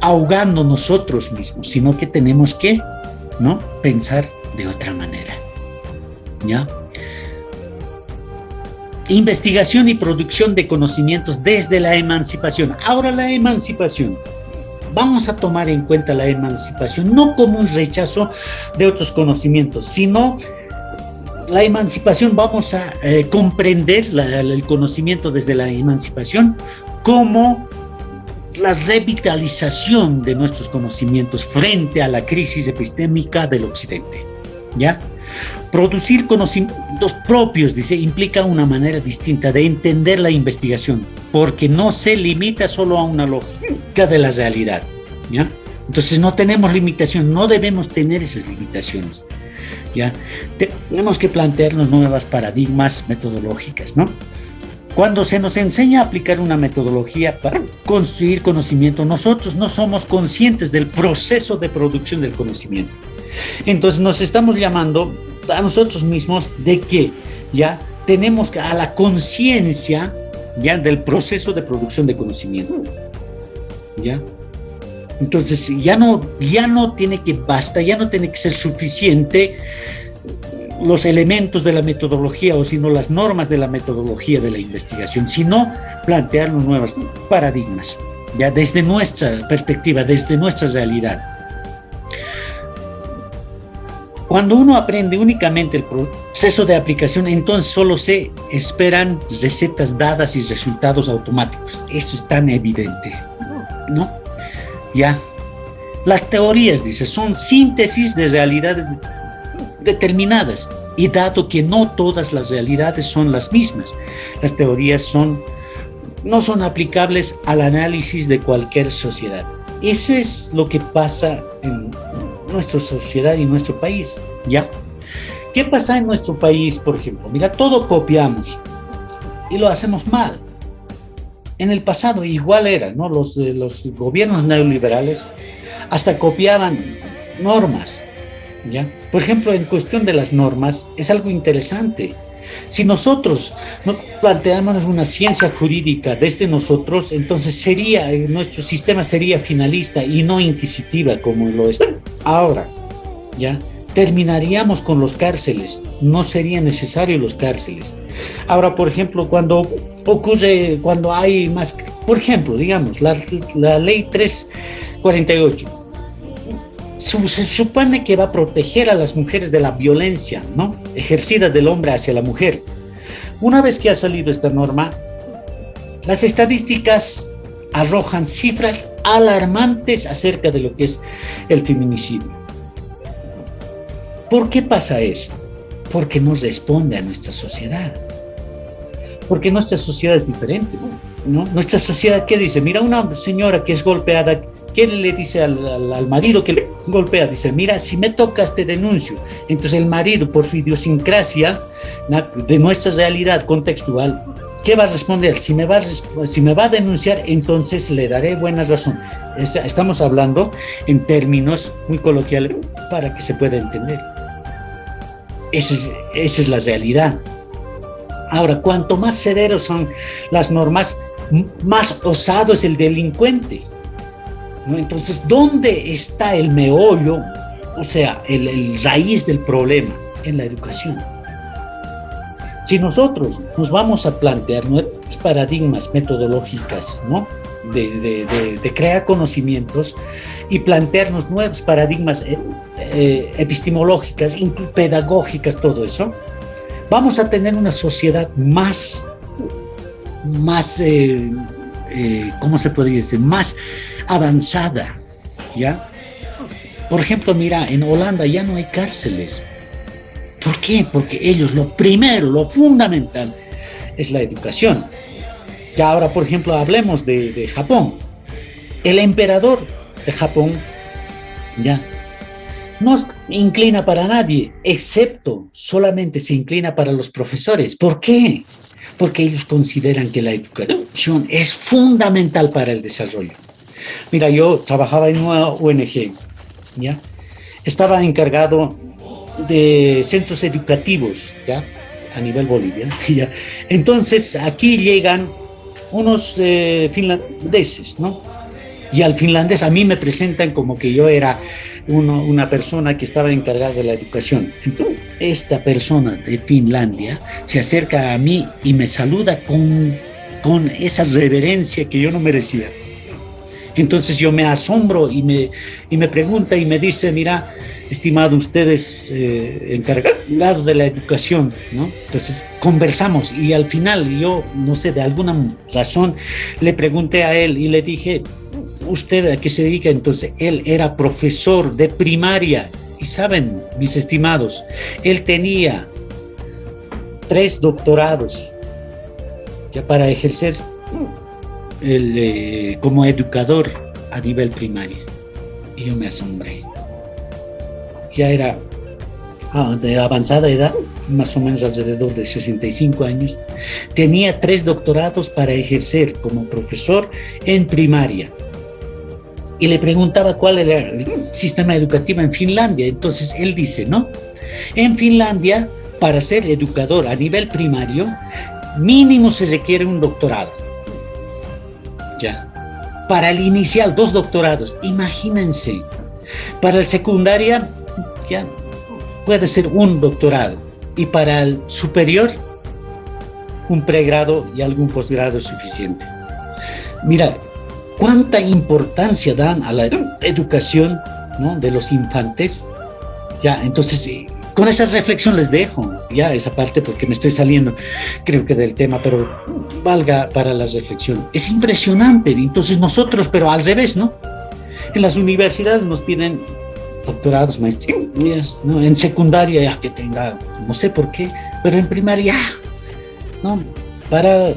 ahogando nosotros mismos, sino que tenemos que, ¿no?, pensar de otra manera, ¿ya? Investigación y producción de conocimientos desde la emancipación. Ahora la emancipación. Vamos a tomar en cuenta la emancipación no como un rechazo de otros conocimientos, sino la emancipación, vamos a comprender el conocimiento desde la emancipación como la revitalización de nuestros conocimientos frente a la crisis epistémica del Occidente, ¿ya? Producir conocimientos propios, dice, implica una manera distinta de entender la investigación, porque no se limita solo a una lógica de la realidad, ¿ya? Entonces no tenemos limitación, no debemos tener esas limitaciones, ¿ya? Tenemos que plantearnos nuevas paradigmas metodológicas, ¿no? Cuando se nos enseña a aplicar una metodología para construir conocimiento, nosotros no somos conscientes del proceso de producción del conocimiento. Entonces nos estamos llamando a nosotros mismos de que ya tenemos a la conciencia ya del proceso de producción de conocimiento, ¿ya? Entonces ya no tiene que basta, ya no tiene que ser suficiente los elementos de la metodología o sino las normas de la metodología de la investigación, sino plantear nuevos paradigmas, ya desde nuestra perspectiva, desde nuestra realidad. Cuando uno aprende únicamente el proceso de aplicación, entonces solo se esperan recetas dadas y resultados automáticos. Eso es tan evidente, ¿no? Ya. Las teorías, dice, son síntesis de realidades determinadas, y dado que no todas las realidades son las mismas, las teorías no son aplicables al análisis de cualquier sociedad. Eso es lo que pasa en nuestra sociedad y nuestro país, ¿ya? ¿Qué pasa en nuestro país, por ejemplo? Mira, todo copiamos y lo hacemos mal. En el pasado igual era, ¿no? Los gobiernos neoliberales hasta copiaban normas, ¿ya? Por ejemplo, en cuestión de las normas, es algo interesante. Si nosotros no planteamos una ciencia jurídica desde nosotros, entonces nuestro sistema sería finalista y no inquisitiva como lo es ahora, ¿ya? Terminaríamos con los cárceles, no serían necesarios los cárceles. Ahora, por ejemplo, cuando hay más, por ejemplo, digamos, la ley 348, se supone que va a proteger a las mujeres de la violencia, ¿no?, ejercida del hombre hacia la mujer. Una vez que ha salido esta norma, las estadísticas arrojan cifras alarmantes acerca de lo que es el feminicidio. ¿Por qué pasa eso? Porque no responde a nuestra sociedad. Porque nuestra sociedad es diferente, ¿no? Nuestra sociedad, ¿qué dice? Mira, una señora que es golpeada, ¿qué le dice al marido que le golpea? Dice, mira, si me tocas te denuncio. Entonces el marido, por su idiosincrasia de nuestra realidad contextual, ¿qué va a responder? Si me va a denunciar, entonces le daré buena razón. Estamos hablando en términos muy coloquiales para que se pueda entender. Esa es la realidad. Ahora, cuanto más severos son las normas, más osado es el delincuente, ¿no? Entonces, ¿dónde está el meollo? O sea, el raíz del problema en la educación. Si nosotros nos vamos a plantear nuevos paradigmas metodológicas, ¿no?, de crear conocimientos y plantearnos nuevos paradigmas epistemológicas, pedagógicas, todo eso, vamos a tener una sociedad más ¿cómo se podría decir?, más avanzada, ¿ya? Por ejemplo, mira, en Holanda ya no hay cárceles. ¿Por qué? Porque ellos lo primero, lo fundamental es la educación. Ya ahora, por ejemplo, hablemos de Japón. El emperador de Japón ya no se inclina para nadie, excepto solamente se inclina para los profesores. ¿Por qué? Porque ellos consideran que la educación es fundamental para el desarrollo. Mira, yo trabajaba en una ONG, ¿ya? Estaba encargado de centros educativos, ¿ya?, a nivel Bolivia, ¿ya? Entonces, aquí llegan unos finlandeses, ¿no? Y al finlandés a mí me presentan como que yo era una persona que estaba encargada de la educación. Entonces, esta persona de Finlandia se acerca a mí y me saluda con esa reverencia que yo no merecía. Entonces yo me asombro y me pregunta y me dice, mira, estimado, usted es encargado de la educación, ¿no? Entonces conversamos y al final yo, no sé, de alguna razón le pregunté a él y le dije, ¿usted a qué se dedica? Entonces él era profesor de primaria Y saben, mis estimados, él tenía 3 doctorados ya para ejercer como educador a nivel primario. Y yo me asombré. Ya era de avanzada edad, más o menos alrededor de 65 años. Tenía 3 doctorados para ejercer como profesor en primaria. Y le preguntaba cuál era el sistema educativo en Finlandia. Entonces él dice, ¿no? En Finlandia, para ser educador a nivel primario, mínimo se requiere un doctorado. Ya. Para el inicial, 2 doctorados. Imagínense. Para el secundaria, ya puede ser un doctorado. Y para el superior, un pregrado y algún posgrado es suficiente. Mira, cuánta importancia dan a la educación, ¿no?, de los infantes. Ya, entonces, con esa reflexión les dejo ya esa parte porque me estoy saliendo, creo que del tema, pero valga para la reflexión. Es impresionante. Entonces nosotros, pero al revés, ¿no? En las universidades nos piden doctorados, maestrías, ¿no? En secundaria ya que tenga, no sé por qué, pero en primaria, ¿no? Para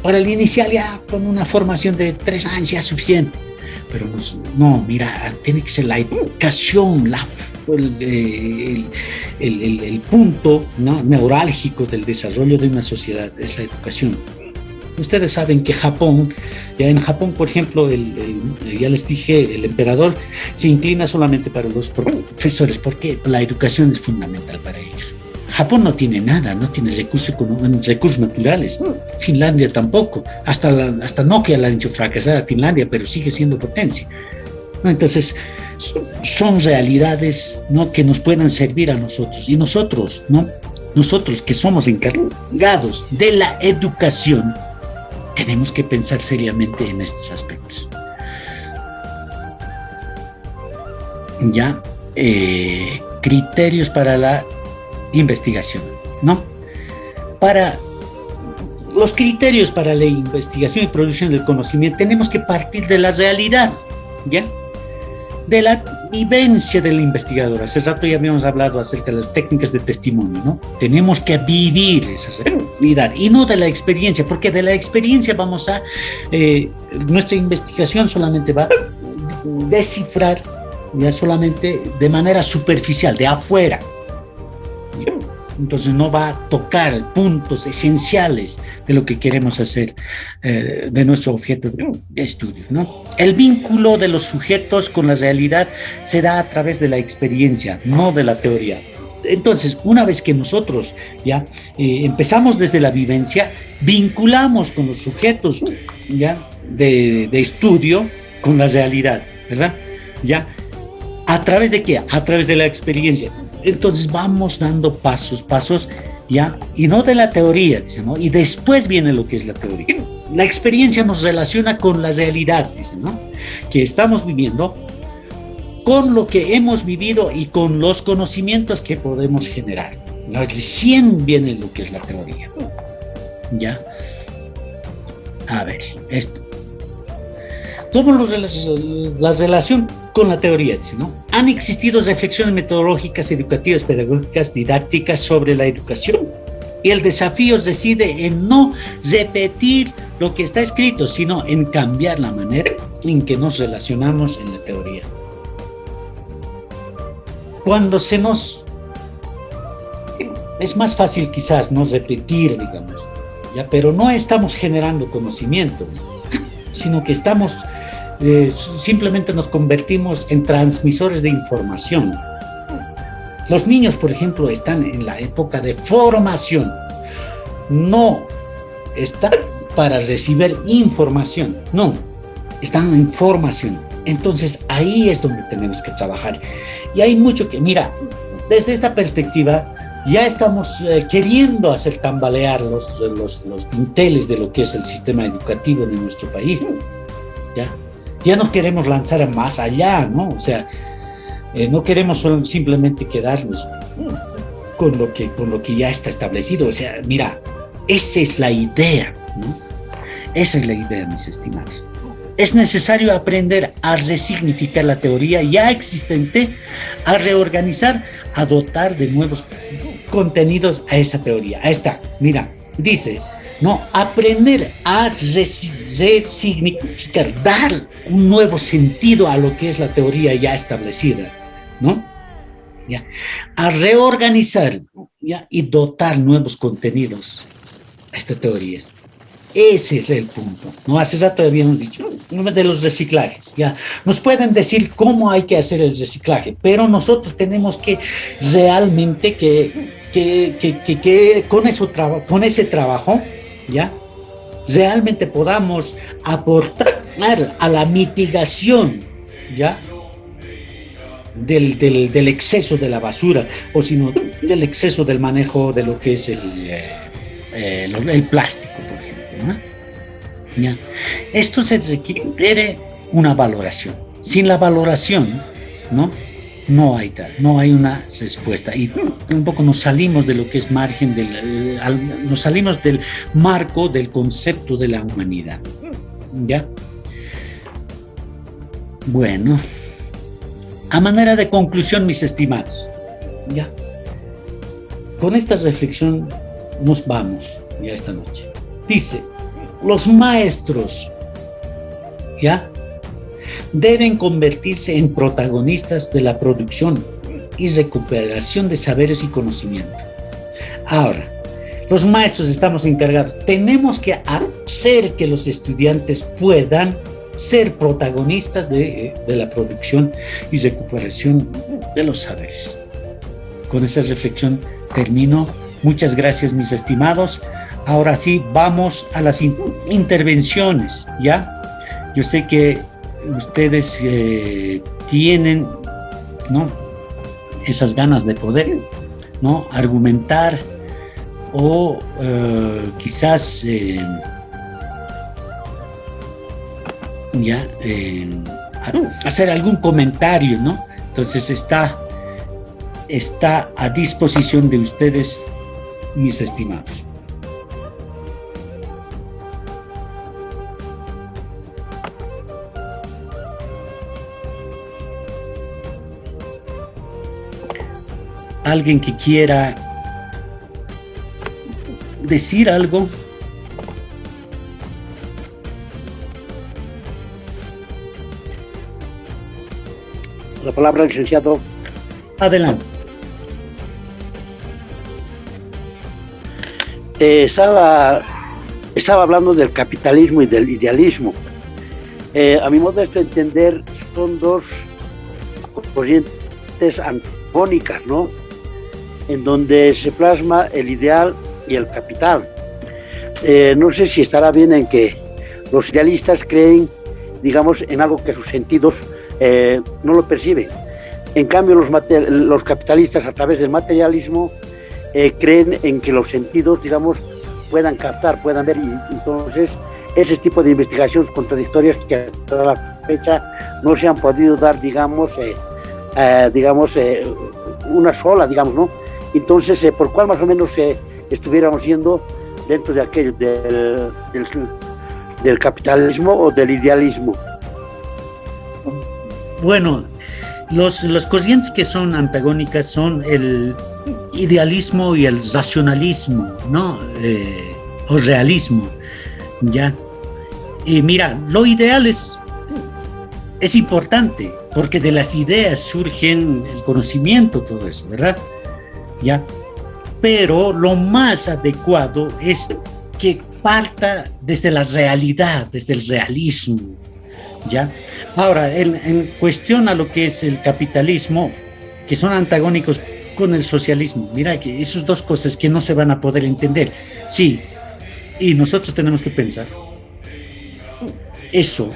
el inicial ya con una formación de 3 años ya es suficiente. Pero no, mira, tiene que ser la educación, el punto, ¿no?, neurálgico del desarrollo de una sociedad, es la educación. Ustedes saben que Japón, ya en Japón, por ejemplo, ya les dije, el emperador se inclina solamente para los profesores, porque la educación es fundamental para ellos. Japón no tiene nada, no tiene recursos naturales. Finlandia tampoco. Hasta Nokia la han hecho fracasar a Finlandia, pero sigue siendo potencia. Entonces, son realidades, ¿no?, que nos puedan servir a nosotros. Y nosotros, ¿no?, nosotros que somos encargados de la educación, tenemos que pensar seriamente en estos aspectos. Ya, criterios para la investigación, ¿no? Para los criterios para la investigación y producción del conocimiento tenemos que partir de la realidad, ¿ya? De la vivencia del investigador. Hace rato ya habíamos hablado acerca de las técnicas de testimonio, ¿no? Tenemos que vivir esa realidad y no de la experiencia, porque de la experiencia nuestra investigación solamente va a descifrar ya solamente de manera superficial, de afuera. Entonces no va a tocar puntos esenciales de lo que queremos hacer, de nuestro objeto de estudio, ¿no? El vínculo de los sujetos con la realidad se da a través de la experiencia, no de la teoría. Entonces, una vez que nosotros ya empezamos desde la vivencia, vinculamos con los sujetos ya de estudio con la realidad, ¿verdad? ¿Ya? ¿A través de qué? A través de la experiencia. Entonces vamos dando pasos, ya, y no de la teoría, dice, ¿no? Y después viene lo que es la teoría. La experiencia nos relaciona con la realidad, dice, ¿no?, que estamos viviendo, con lo que hemos vivido y con los conocimientos que podemos generar. Recién viene lo que es la teoría. Ya. A ver, esto. ¿Cómo la relación con la teoría, dice, ¿no? Han existido reflexiones metodológicas, educativas, pedagógicas, didácticas sobre la educación. Y el desafío reside en no repetir lo que está escrito, sino en cambiar la manera en que nos relacionamos en la teoría. Cuando es más fácil quizás no repetir, digamos, ¿ya? Pero no estamos generando conocimiento, sino que estamos simplemente nos convertimos en transmisores de información. Los niños, por ejemplo, están en la época de formación, no están para recibir información, no, están en formación. Entonces ahí es donde tenemos que trabajar. Y hay mucho que, mira, desde esta perspectiva ya estamos queriendo hacer tambalear los dinteles de lo que es el sistema educativo de nuestro país, ya nos queremos lanzar más allá, ¿no? O sea, no queremos simplemente quedarnos con lo que ya está establecido. O sea, mira, esa es la idea, ¿no? Esa es la idea, mis estimados. es necesario aprender a resignificar la teoría ya existente, a reorganizar, a dotar de nuevos contenidos a esa teoría. Ahí está, mira, dice, no, aprender a resignificar, dar un nuevo sentido a lo que es la teoría ya establecida, ¿no? ¿Ya? A reorganizar, ¿ya? Y dotar nuevos contenidos a esta teoría. Ese es el punto, ¿no? Hace rato habíamos dicho de los reciclajes, ¿ya? Nos pueden decir cómo hay que hacer el reciclaje, pero nosotros tenemos que realmente que con ese trabajo, ¿ya? Realmente podamos aportar a la mitigación, ¿ya? Del exceso de la basura, o sino del exceso del manejo de lo que es el plástico, por ejemplo, ¿no? ¿Ya? Esto se requiere una valoración. Sin la valoración, ¿no? No hay una respuesta. Y un poco nos salimos de lo que es nos salimos del marco del concepto de la humanidad. ¿Ya? Bueno, a manera de conclusión, mis estimados, ¿ya? Con esta reflexión nos vamos ya esta noche. Dice, los maestros, ¿ya? Deben convertirse en protagonistas de la producción y recuperación de saberes y conocimiento. Ahora, los maestros estamos encargados, tenemos que hacer que los estudiantes puedan ser protagonistas de la producción y recuperación de los saberes. Con esa reflexión termino. Muchas gracias, mis estimados. Ahora sí, vamos a las intervenciones, ¿ya? Yo sé que ustedes tienen, ¿no?, esas ganas de poder, ¿no?, argumentar o quizás hacer algún comentario, ¿no? Entonces está a disposición de ustedes, mis estimados. ¿Alguien que quiera decir algo? La palabra, licenciado. Adelante. Estaba hablando del capitalismo y del idealismo. A mi modo de entender, son dos corrientes antagónicas, ¿no?, en donde se plasma el ideal y el capital. No sé si estará bien en que los idealistas creen, digamos, en algo que sus sentidos no lo perciben. En cambio, los capitalistas, a través del materialismo, creen en que los sentidos, digamos, puedan captar, puedan ver, y entonces ese tipo de investigaciones contradictorias que hasta la fecha no se han podido dar, digamos, una sola, digamos, ¿no? Entonces, ¿por cuál más o menos estuviéramos yendo dentro de aquello del capitalismo o del idealismo? Bueno, los corrientes que son antagónicas son el idealismo y el racionalismo, ¿no? O realismo, ¿ya? Y mira, lo ideal es importante, porque de las ideas surgen el conocimiento, todo eso, ¿verdad? ¿Ya? Pero lo más adecuado es que parta desde la realidad, desde el realismo, ¿ya? Ahora, en cuestión a lo que es el capitalismo, que son antagónicos con el socialismo, mira que esas dos cosas que no se van a poder entender, sí, y nosotros tenemos que pensar, eso,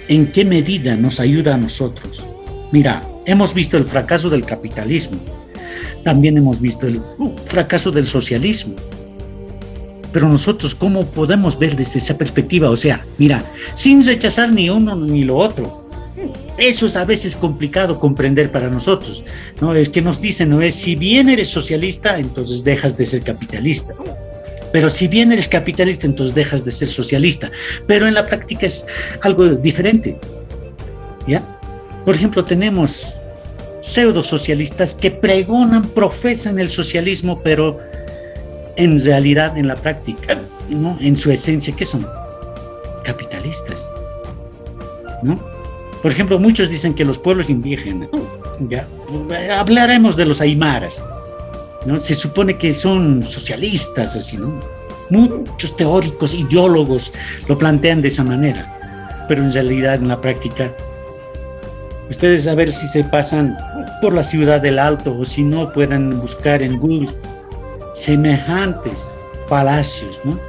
¿en qué medida nos ayuda a nosotros? Mira, hemos visto el fracaso del capitalismo, también hemos visto el fracaso del socialismo, pero nosotros, ¿cómo podemos ver desde esa perspectiva? O sea, mira, sin rechazar ni uno ni lo otro. Eso es a veces complicado comprender para nosotros, ¿no? Es que nos dicen, ¿no? Es si bien eres socialista, entonces dejas de ser capitalista. Pero si bien eres capitalista, entonces dejas de ser socialista. Pero en la práctica es algo diferente, ¿ya? Por ejemplo, tenemos pseudo-socialistas que pregonan, profesan el socialismo, pero en realidad, en la práctica, ¿no? En su esencia, ¿qué son? Capitalistas, ¿no? Por ejemplo, muchos dicen que los pueblos indígenas, ¿ya? Hablaremos de los aymaras, ¿no? Se supone que son socialistas, así, ¿no? Muchos teóricos, ideólogos lo plantean de esa manera, pero en realidad, en la práctica, ustedes a ver si se pasan por la ciudad del Alto o si no puedan buscar en Google semejantes palacios, ¿no?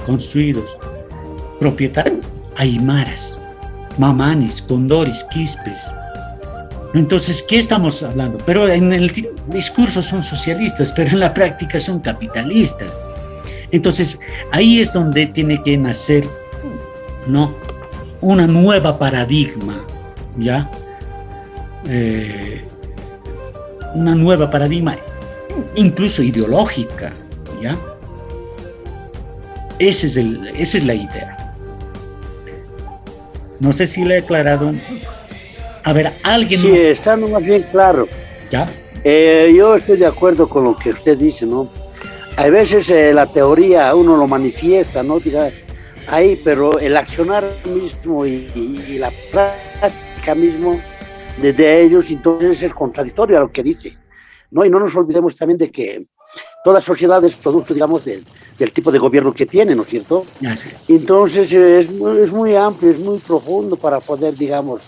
Construidos, propietarios, aymaras, mamanes, condores, quispes. Entonces, ¿qué estamos hablando? Pero en el discurso son socialistas, pero en la práctica son capitalistas. Entonces, ahí es donde tiene que nacer, ¿no? Una nueva paradigma, ¿ya? Una nueva paradigma, incluso ideológica, ¿ya? Esa es la idea. No sé si le he aclarado. A ver, alguien... Sí, está más bien claro. ¿Ya? Yo estoy de acuerdo con lo que usted dice, ¿no? A veces la teoría uno lo manifiesta, ¿no? Diga, ahí, pero el accionar mismo y la práctica mismo de ellos, entonces es contradictorio a lo que dice, ¿no? Y no nos olvidemos también de que toda sociedad es producto, digamos, del tipo de gobierno que tiene, ¿no es cierto? Entonces es muy amplio, es muy profundo para poder, digamos,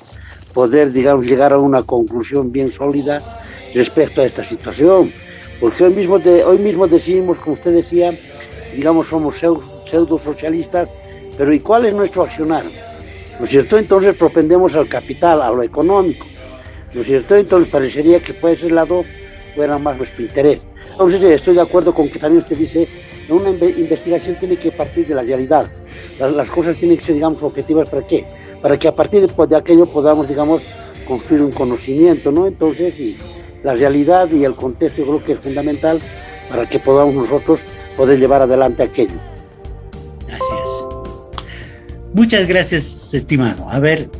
llegar a una conclusión bien sólida respecto a esta situación. Porque hoy mismo decimos, como usted decía, digamos, somos pseudo socialistas, pero ¿y cuál es nuestro accionar? ¿No es cierto? Entonces propendemos al capital, a lo económico, ¿no es cierto? Entonces parecería que por ese lado fuera más nuestro interés. Entonces estoy de acuerdo con que también usted dice, una investigación tiene que partir de la realidad. Las cosas tienen que ser, digamos, objetivas. ¿Para qué? Para que a partir de aquello podamos, digamos, construir un conocimiento, ¿no? Entonces, sí, la realidad y el contexto yo creo que es fundamental para que podamos nosotros poder llevar adelante aquello. Así es. Muchas gracias, estimado. A ver,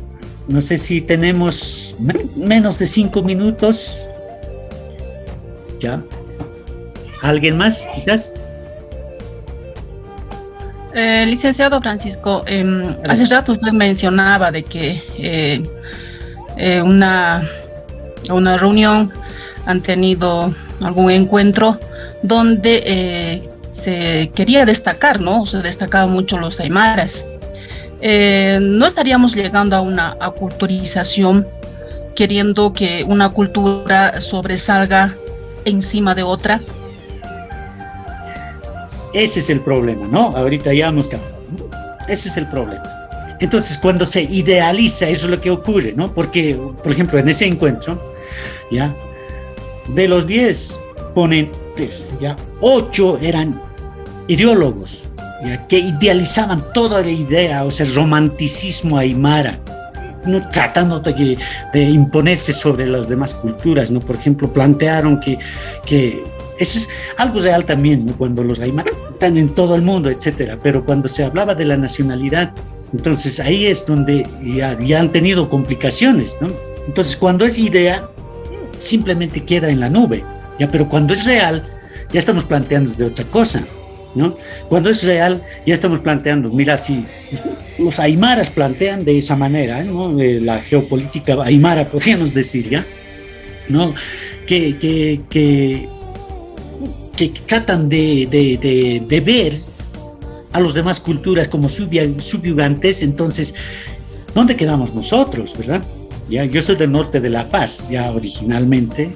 no sé si tenemos menos de 5 minutos. ¿Ya? ¿Alguien más, quizás? Licenciado Francisco, hace rato usted mencionaba de que una reunión han tenido algún encuentro donde se quería destacar, ¿no? Se destacaban mucho los aymaras. ¿No estaríamos llegando a una aculturización, queriendo que una cultura sobresalga encima de otra? Ese es el problema, ¿no? Ahorita ya hemos cambiado, ¿no? Ese es el problema. Entonces, cuando se idealiza, eso es lo que ocurre, ¿no? Porque, por ejemplo, en ese encuentro, ¿ya? De los 10 ponentes, ¿ya? 8 eran ideólogos, ¿ya? Que idealizaban toda la idea, o sea, el romanticismo aymara, no tratando de imponerse sobre las demás culturas, ¿no? Por ejemplo, plantearon que eso es algo real también, ¿no? Cuando los aymaras están en todo el mundo, etcétera, pero cuando se hablaba de la nacionalidad, entonces ahí es donde ya han tenido complicaciones, ¿no? Entonces, cuando es idea, simplemente queda en la nube, ¿ya? Pero cuando es real, ya estamos planteando de otra cosa, ¿no? Cuando es real, ya estamos planteando, mira, si los aymaras plantean de esa manera, ¿no? La geopolítica aymara, podríamos decir, ¿ya? ¿No? Que tratan de ver a las demás culturas como subyugantes. Entonces, ¿dónde quedamos nosotros, verdad? Ya, yo soy del norte de La Paz, ya originalmente,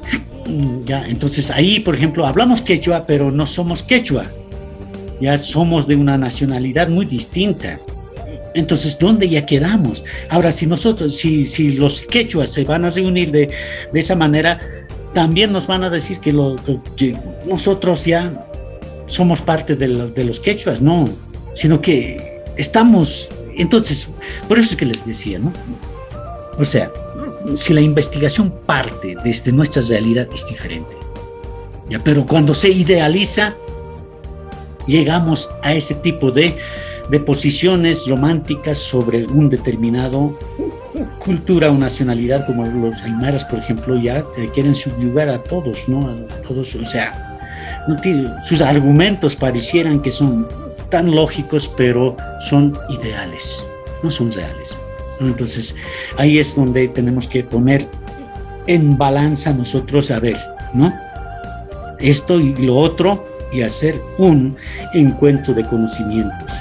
ya, entonces ahí, por ejemplo, hablamos quechua, pero no somos quechua, ya somos de una nacionalidad muy distinta. Entonces, ¿dónde ya quedamos? Ahora, si los quechuas se van a reunir de esa manera, también nos van a decir que nosotros ya somos parte de los quechuas, no, sino que estamos, entonces, por eso es que les decía, ¿no? O sea, si la investigación parte desde nuestra realidad es diferente, ¿ya? Pero cuando se idealiza, llegamos a ese tipo de posiciones románticas sobre un determinado cultura o nacionalidad, como los aymaras, por ejemplo, ya quieren subyugar a todos, ¿no? A todos, o sea, sus argumentos parecieran que son tan lógicos, pero son ideales, no son reales. Entonces, ahí es donde tenemos que poner en balanza nosotros, a ver, ¿no? Esto y lo otro, y hacer un encuentro de conocimientos,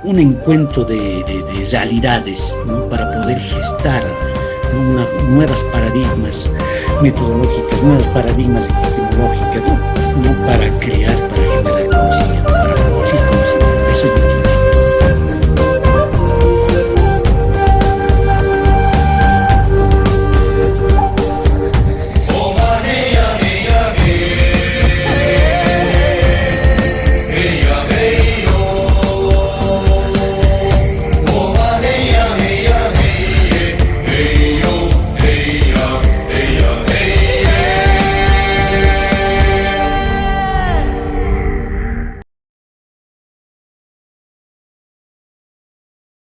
un encuentro de realidades, ¿no? Para poder gestar, ¿no? Nuevas paradigmas metodológicas, nuevas paradigmas epistemológicas, ¿no? Para crear